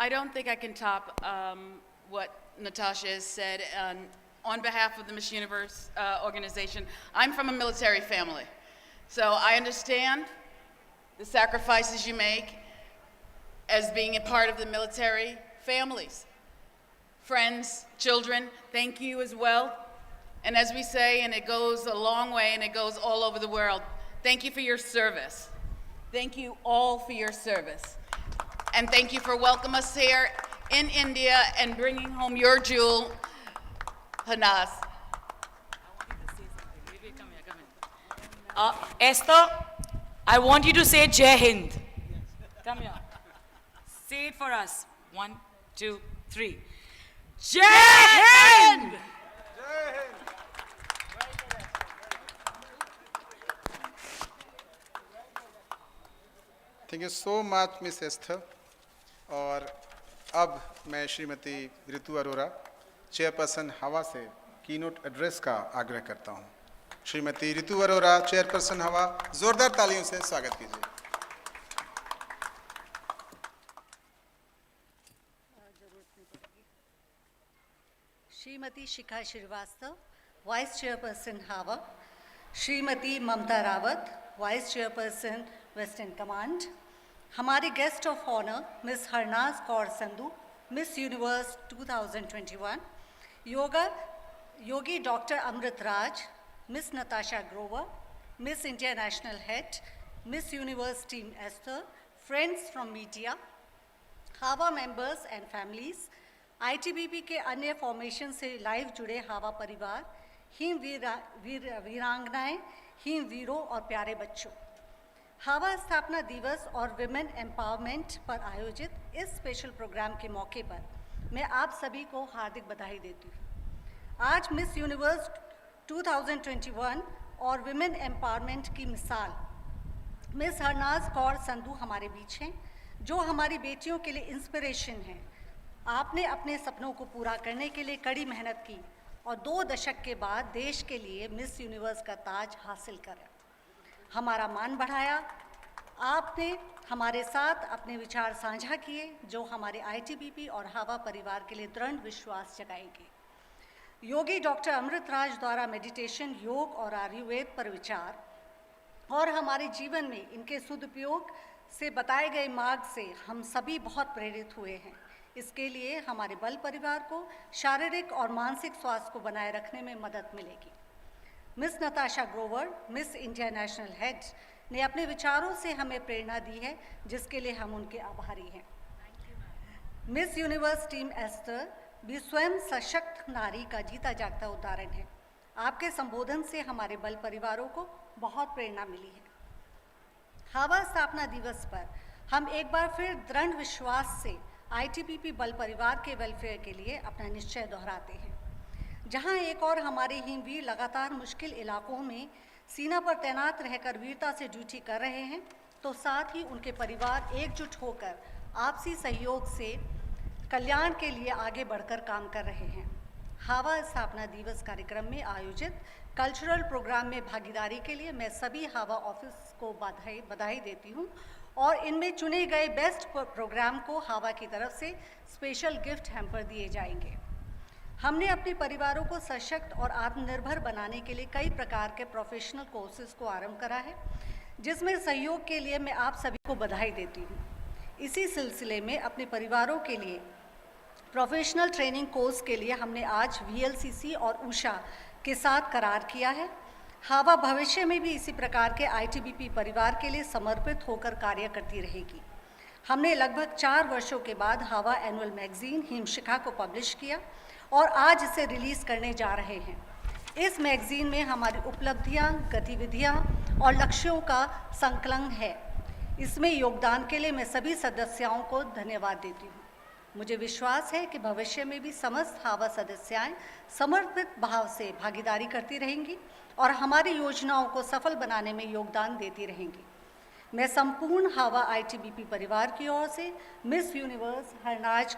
I don't think I can top what Natasha has said. On behalf of the Miss Universe organization, I'm from a military family, so I understand the sacrifices you make as being a part of the military families. Friends, children, thank you as well. And as we say, and it goes a long way and it goes all over the world, thank you for your service. Thank you all for your service. And thank you for welcoming us here in India and bringing home your jewel, Hanaz. Esther, I want you to say Jai Hind. Come here. Say it for us. 1, 2, 3. Jai Hind! Thank you so much miss Esther. और अब मैं श्रीमती ऋतु Arora chairperson हवा से keynote address का आग्रह करता हूं। श्रीमती ऋतु Arora chairperson हवा, जोरदार तालियों से स्वागत कीजिए। श्रीमती शिखा श्रीवास्तव, वाइस चेयरपर्सन हवा, Shrimati Mamta Rawat, vice chairperson western command, हमारे guest of honour Miss Harnaaz Kaur Sandhu, Miss Universe 2021, Yogi doctor Amrit Raj, Miss Natasha Grover, Miss India national head, Miss Universe team Esther, friends from media, हावा मेंबर्स एंड फैमिलीज, ITBP के अन्य फॉर्मेशन से लाइव जुड़े हावा परिवार, him वीरांगनाएं, him वीरों और प्यारे बच्चों, हावा स्थापना दिवस और विमेन एम्पावरमेंट पर आयोजित इस स्पेशल प्रोग्राम के मौके पर मैं आप सभी को हार्दिक बधाई देती हूँ। आज मिस यूनिवर्स 2021 और विमेन एम्पावरमेंट की मिसाल मिस हरनाज कौर संधू हमारे बीच हैं, जो हमारी बेटियों के लिए इंस्पिरेशन हैं। आपने अपने सपनों को पूरा करने के लिए कड़ी मेहनत की और 2 दशक के बाद देश के लिए मिस यूनिवर्स का ताज हासिल करा, हमारा मान बढ़ाया। आपने हमारे साथ अपने विचार साझा किए जो हमारे ITBP और हावा परिवार के लिए दृढ़ विश्वास जगाएंगे। योगी डॉक्टर अमृत राज द्वारा मेडिटेशन, योग और आयुर्वेद पर विचार और हमारे जीवन में इनके सदुपयोग से बताए गए मार्ग से हम सभी बहुत प्रेरित हुए हैं। इसके लिए हमारे बल परिवार को शारीरिक और मानसिक स्वास्थ्य को बनाए रखने में मदद मिलेगी। Miss Natasha Grover, Miss India national head, ने अपने विचारों से हमें प्रेरणा दी है, जिसके लिए हम उनके आभारी हैं। मिस यूनिवर्स टीम एस्थर भी स्वयं सशक्त नारी का जीता जागता उदाहरण है। आपके संबोधन से हमारे बल परिवारों को बहुत प्रेरणा मिली है। हावा स्थापना दिवस पर हम एक बार फिर दृढ़ विश्वास से ITBP बल परिवार के वेलफेयर के लिए अपना निश्चय दोहराते हैं। जहां एक और हमारे हिमवीर लगातार मुश्किल इलाकों में सीना पर तैनात रहकर वीरता से ड्यूटी कर रहे हैं, तो साथ ही उनके परिवार एकजुट होकर आपसी सहयोग से कल्याण के लिए आगे बढ़कर काम कर रहे हैं। हावा स्थापना दिवस कार्यक्रम में आयोजित कल्चरल प्रोग्राम में भागीदारी के लिए मैं सभी हावा ऑफिस को बधाई देती हूं और इनमें चुने गए बेस्ट प्रोग्राम को हावा की तरफ से स्पेशल गिफ्ट हैम्पर दिए जाएंगे। हमने अपने परिवारों को सशक्त और आत्मनिर्भर बनाने के लिए कई प्रकार के प्रोफेशनल कोर्सेज को आरंभ करा है, जिसमें सहयोग के लिए मैं आप सभी को बधाई देती हूँ। इसी सिलसिले में अपने परिवारों के लिए प्रोफेशनल ट्रेनिंग कोर्स के लिए हमने आज VLCC और उषा के साथ करार किया है। हावा भविष्य में भी इसी प्रकार के ITBP परिवार के लिए समर्पित होकर कार्य करती रहेगी। हमने लगभग 4 वर्षों के बाद हावा एनुअल मैगजीन हिमशिखा को पब्लिश किया और आज इसे रिलीज़ करने जा रहे हैं। इस मैगजीन में हमारी उपलब्धियां, गतिविधियां और लक्ष्यों का संकलन है। इसमें योगदान के लिए मैं सभी सदस्यों को धन्यवाद देती हूँ। मुझे विश्वास है कि भविष्य में भी समस्त हावा सदस्याएं समर्पित भाव से भागीदारी करती रहेंगी और हमारी योजनाओं को सफल बनाने में योगदान देती रहेंगी। मैं संपूर्ण हावा ITBP परिवार की ओर से मिस यूनिवर्स हरनाज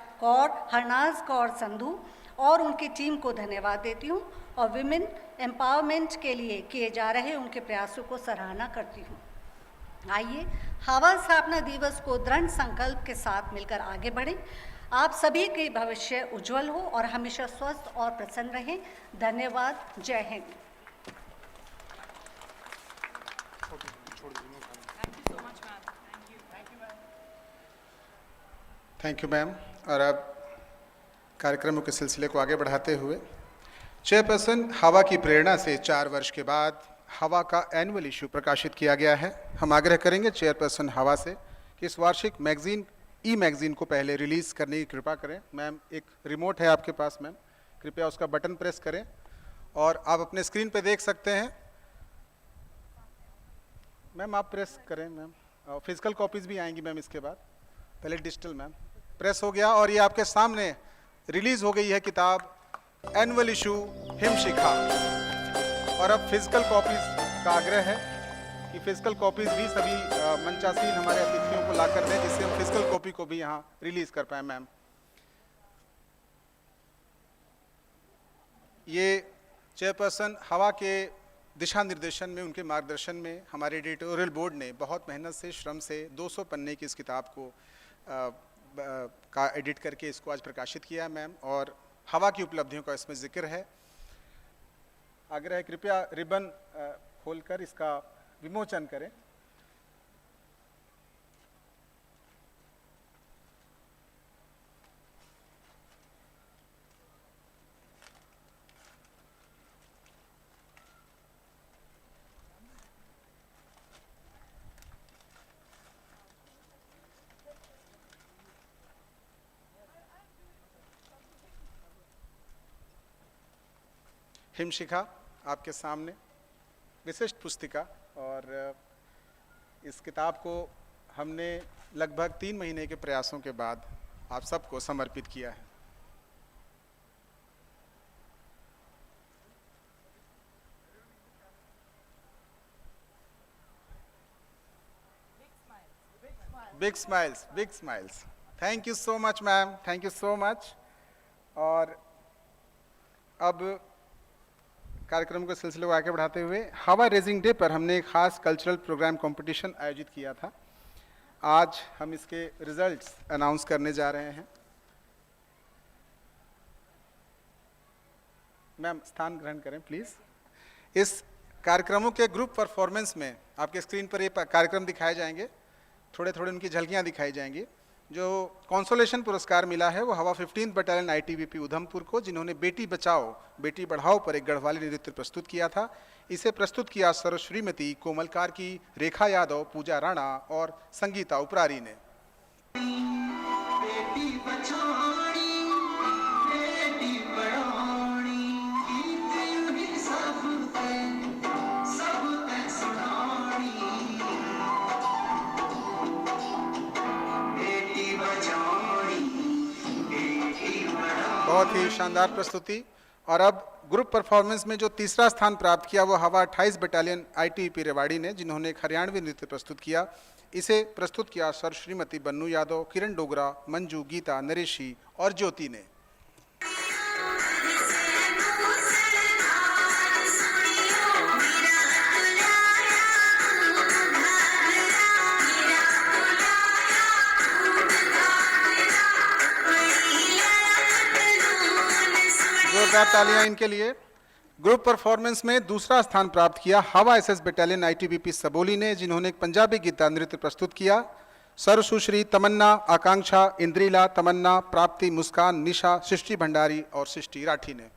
कौर संधू और उनकी टीम को धन्यवाद देती हूँ और विमेन एम्पावरमेंट के लिए किए जा रहे उनके प्रयासों को सराहना करती हूँ। आइए हावा स्थापना दिवस को दृढ़ संकल्प के साथ मिलकर आगे बढ़ें। आप सभी के भविष्य उज्जवल हो और हमेशा स्वस्थ और प्रसन्न रहें। धन्यवाद। जय हिंद। Thank you ma'am. और अब कार्यक्रमों के सिलसिले को आगे बढ़ाते हुए चेयरपर्सन हवा की प्रेरणा से 4 वर्ष के बाद हवा का एनुअल इशू प्रकाशित किया गया है। हम आग्रह करेंगे चेयरपर्सन हवा से कि इस वार्षिक मैगजीन मैगजीन को पहले रिलीज़ करने की कृपा करें। मैम, एक रिमोट है आपके पास मैम, कृपया उसका बटन प्रेस करें और आप अपने स्क्रीन पे देख सकते हैं। मैम आप प्रेस करें मैम, फिजिकल कॉपीज़ भी आएंगी मैम इसके बाद। पहले डिजिटल मैम, प्रेस हो गया और ये आपके सामने रिलीज़ हो गई है किताब एनुअल इशू हिमशिखा। और अब फिजिकल कॉपीज़ का आग्रह है कि फिजिकल कॉपीज़ भी सभी मंचासीन हमारे अतिथियों को ला कर दें, जिससे हम फिजिकल कॉपी को भी यहाँ रिलीज़ कर पाएँ मैम। ये चेयरपर्सन हवा के दिशा निर्देशन में, उनके मार्गदर्शन में हमारे एडिटोरियल बोर्ड ने बहुत मेहनत से, श्रम से 200 पन्ने की इस किताब को का एडिट करके इसको आज प्रकाशित किया है मैम। और हवा की उपलब्धियों का इसमें जिक्र है। आग्रह है कृपया रिबन खोलकर इसका विमोचन करें। हिमशिखा आपके सामने विशिष्ट पुस्तिका, और इस किताब को हमने लगभग 3 महीने के प्रयासों के बाद आप सबको समर्पित किया है। Big smiles, big smiles. Thank you so much ma'am, thank you so much. और अब कार्यक्रम के सिलसिले को आगे बढ़ाते हुए हवा रेजिंग डे पर हमने एक खास कल्चरल प्रोग्राम कंपटीशन आयोजित किया था। आज हम इसके रिजल्ट्स अनाउंस करने जा रहे हैं। मैम स्थान ग्रहण करें प्लीज़। इस कार्यक्रमों के ग्रुप परफॉर्मेंस में आपके स्क्रीन पर ये कार्यक्रम दिखाए जाएंगे, थोड़े थोड़े उनकी झलकियाँ दिखाई जाएंगी। जो कॉन्सोलेशन पुरस्कार मिला है वो हवा 15th बटालियन ITBP उधमपुर को, जिन्होंने बेटी बचाओ बेटी बढ़ाओ पर एक गढ़वाली नृत्य प्रस्तुत किया था। इसे प्रस्तुत किया सर श्रीमती कोमलकार की, रेखा यादव, पूजा राणा और संगीता उपरारी ने। बहुत ही शानदार प्रस्तुति। और अब ग्रुप परफॉर्मेंस में जो तीसरा स्थान प्राप्त किया वो हवा 28 बटालियन ITBP रेवाड़ी ने, जिन्होंने एक हरियाणवी नृत्य प्रस्तुत किया। इसे प्रस्तुत किया सर श्रीमती बन्नू यादव, किरण डोगरा, मंजू, गीता, नरेशी और ज्योति ने। जोरदार तालियां इनके लिए। ग्रुप परफॉर्मेंस में दूसरा स्थान प्राप्त किया हवा SS बटालियन ITBP सबोली ने, जिन्होंने एक पंजाबी गीता नृत्य प्रस्तुत किया। सर सुश्री तमन्ना, आकांक्षा, इंद्रिला, तमन्ना, प्राप्ति, मुस्कान, निशा, सृष्टि भंडारी और सृष्टि राठी ने।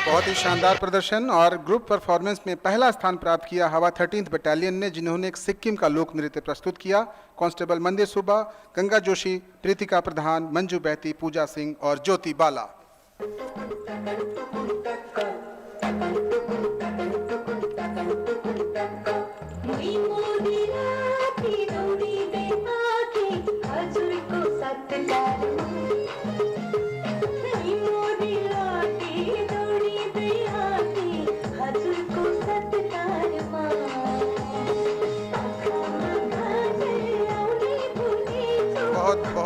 बहुत ही शानदार प्रदर्शन। और ग्रुप परफॉर्मेंस में पहला स्थान प्राप्त किया हवा 13th बटालियन ने, जिन्होंने एक सिक्किम का लोक नृत्य प्रस्तुत किया। कांस्टेबल मंदिर सुबा, गंगा जोशी, प्रीतिका प्रधान, मंजू बैती, पूजा सिंह और ज्योति बाला।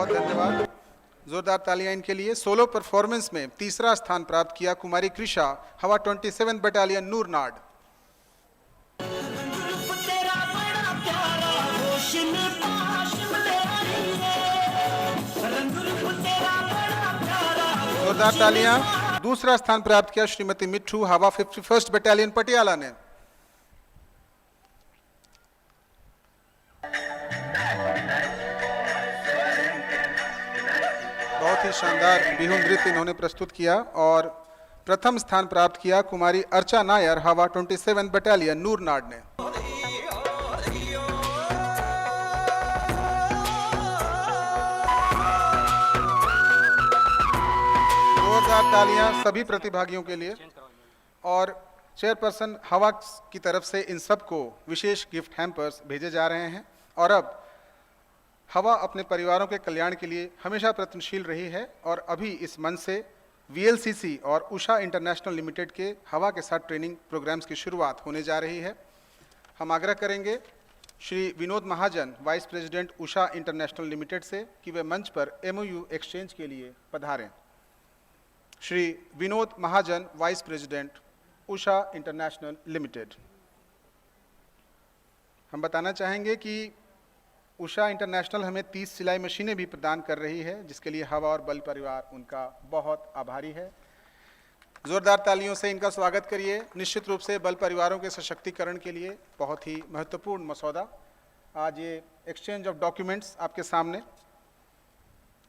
बहुत धन्यवाद, जोरदार तालियां इनके लिए। सोलो परफॉर्मेंस में तीसरा स्थान प्राप्त किया कुमारी कृषा, हवा 27 बटालियन नूरनाड। जोरदार तालियां। दूसरा स्थान प्राप्त किया श्रीमती मिट्ठू, हवा 51st बटालियन पटियाला ने। बहुत ही शानदार बिहू नृत्य इन्होंने प्रस्तुत किया। और प्रथम स्थान प्राप्त किया कुमारी अर्चा नायर, हवा 27 बटालियन नूरनाड ने। जोरदार तालियां सभी प्रतिभागियों के लिए। और चेयरपर्सन हवा की तरफ से इन सबको विशेष गिफ्ट हैम्पर्स भेजे जा रहे हैं। और अब हवा अपने परिवारों के कल्याण के लिए हमेशा प्रयत्नशील रही है और अभी इस मंच से वीएलसीसी और उषा इंटरनेशनल लिमिटेड के हवा के साथ ट्रेनिंग प्रोग्राम्स की शुरुआत होने जा रही है। हम आग्रह करेंगे श्री विनोद महाजन, vice president Usha international limited से कि वे मंच पर एमओयू एक्सचेंज के लिए पधारें। श्री विनोद महाजन, vice president Usha international limited. हम बताना चाहेंगे कि उषा इंटरनेशनल हमें 30 सिलाई मशीनें भी प्रदान कर रही है, जिसके लिए हवा और बल परिवार उनका बहुत आभारी है। जोरदार तालियों से इनका स्वागत करिए। निश्चित रूप से बल परिवारों के सशक्तिकरण के लिए बहुत ही महत्वपूर्ण मसौदा, आज ये एक्सचेंज ऑफ डॉक्यूमेंट्स आपके सामने।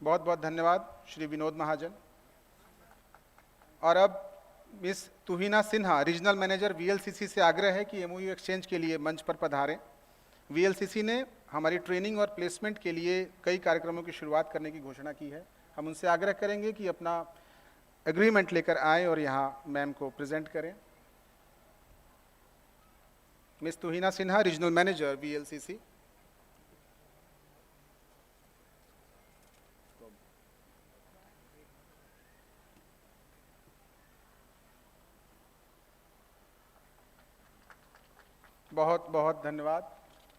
बहुत बहुत धन्यवाद श्री विनोद महाजन। और अब miss Tuhina Sinha, regional manager VLCC से आग्रह है कि एमओयू एक्सचेंज के लिए मंच पर पधारें। वीएलसीसी ने हमारी ट्रेनिंग और प्लेसमेंट के लिए कई कार्यक्रमों की शुरुआत करने की घोषणा की है। हम उनसे आग्रह करेंगे कि अपना एग्रीमेंट लेकर आएँ और यहाँ मैम को प्रेजेंट करें। Miss Tuhina Sinha, regional manager VLCC. बहुत बहुत धन्यवाद।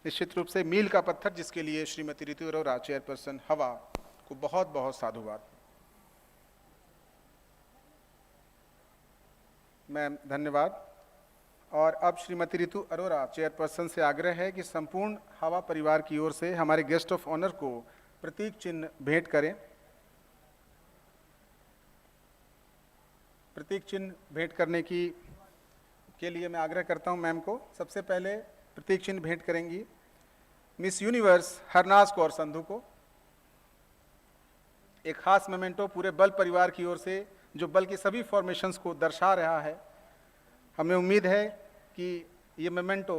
निश्चित रूप से मील का पत्थर, जिसके लिए श्रीमती ऋतु अरोरा, चेयरपर्सन हवा, को बहुत बहुत साधुवाद। मैम धन्यवाद। और अब श्रीमती ऋतु अरोरा, चेयरपर्सन से आग्रह है कि संपूर्ण हवा परिवार की ओर से हमारे गेस्ट ऑफ ऑनर को प्रतीक चिन्ह भेंट करें। प्रतीक चिन्ह भेंट करने के लिए मैं आग्रह करता हूं मैम को। सबसे पहले प्रतीक चिन्ह भेंट करेंगी मिस यूनिवर्स हरनाज कौर संधू को। एक खास मोमेंटो पूरे बल परिवार की ओर से, जो बल की सभी फॉर्मेशंस को दर्शा रहा है। हमें उम्मीद है कि ये मोमेंटो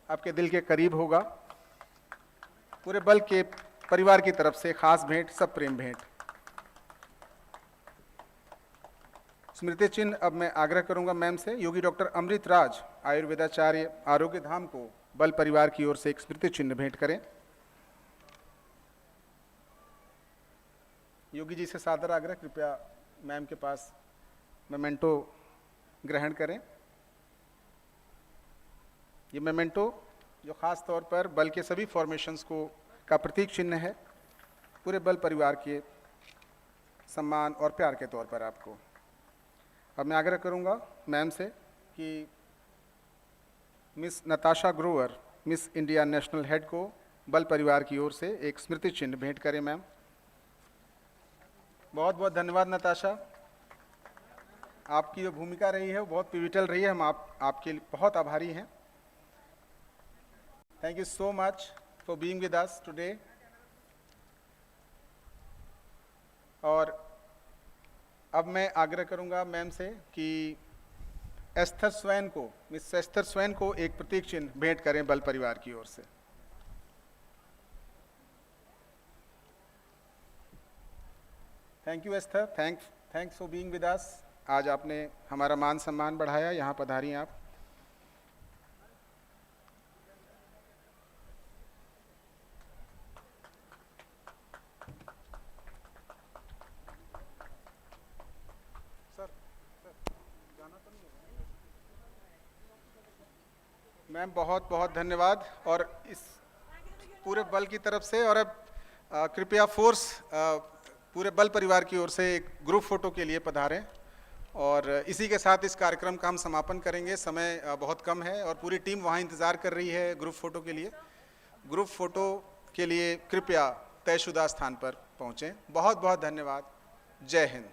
आपके दिल के करीब होगा। पूरे बल के परिवार की तरफ से खास भेंट, सब प्रेम भेंट। स्मृति चिन्ह अब मैं आग्रह करूंगा मैम से। योगी डॉक्टर अमृत राज, आयुर्वेदाचार्य, आरोग्य धाम को बल परिवार की ओर से एक स्मृति चिन्ह भेंट करें। योगी जी से सादर आग्रह, कृपया मैम के पास मोमेंटो ग्रहण करें। ये मोमेंटो जो खास तौर पर बल के सभी फॉर्मेशंस का प्रतीक चिन्ह है, पूरे बल परिवार के सम्मान और प्यार के तौर पर आपको। अब मैं आग्रह करूंगा मैम से कि miss Natasha Grover, Miss India national head को बल परिवार की ओर से एक स्मृति चिन्ह भेंट करें मैम। बहुत बहुत धन्यवाद नताशा। आपकी जो भूमिका रही है वो बहुत पिविटल रही है। हम आपके लिए बहुत आभारी हैं। Thank you so much for being with us today. और अब मैं आग्रह करूंगा मैम से कि एस्थर स्वैन को, मिस एस्थर स्वैन को एक प्रतीक चिन्ह भेंट करें बल परिवार की ओर से। Thank you Esther, thanks for being with us. आज आपने हमारा मान सम्मान बढ़ाया। यहाँ पधारी आप। मैम बहुत बहुत धन्यवाद। और इस पूरे बल की तरफ से। और अब कृपया फोर्स पूरे बल परिवार की ओर से एक ग्रुप फोटो के लिए पधारें और इसी के साथ इस कार्यक्रम का हम समापन करेंगे। समय बहुत कम है और पूरी टीम वहाँ इंतज़ार कर रही है ग्रुप फोटो के लिए। ग्रुप फोटो के लिए कृपया तयशुदा स्थान पर पहुँचें। बहुत बहुत धन्यवाद। जय हिंद।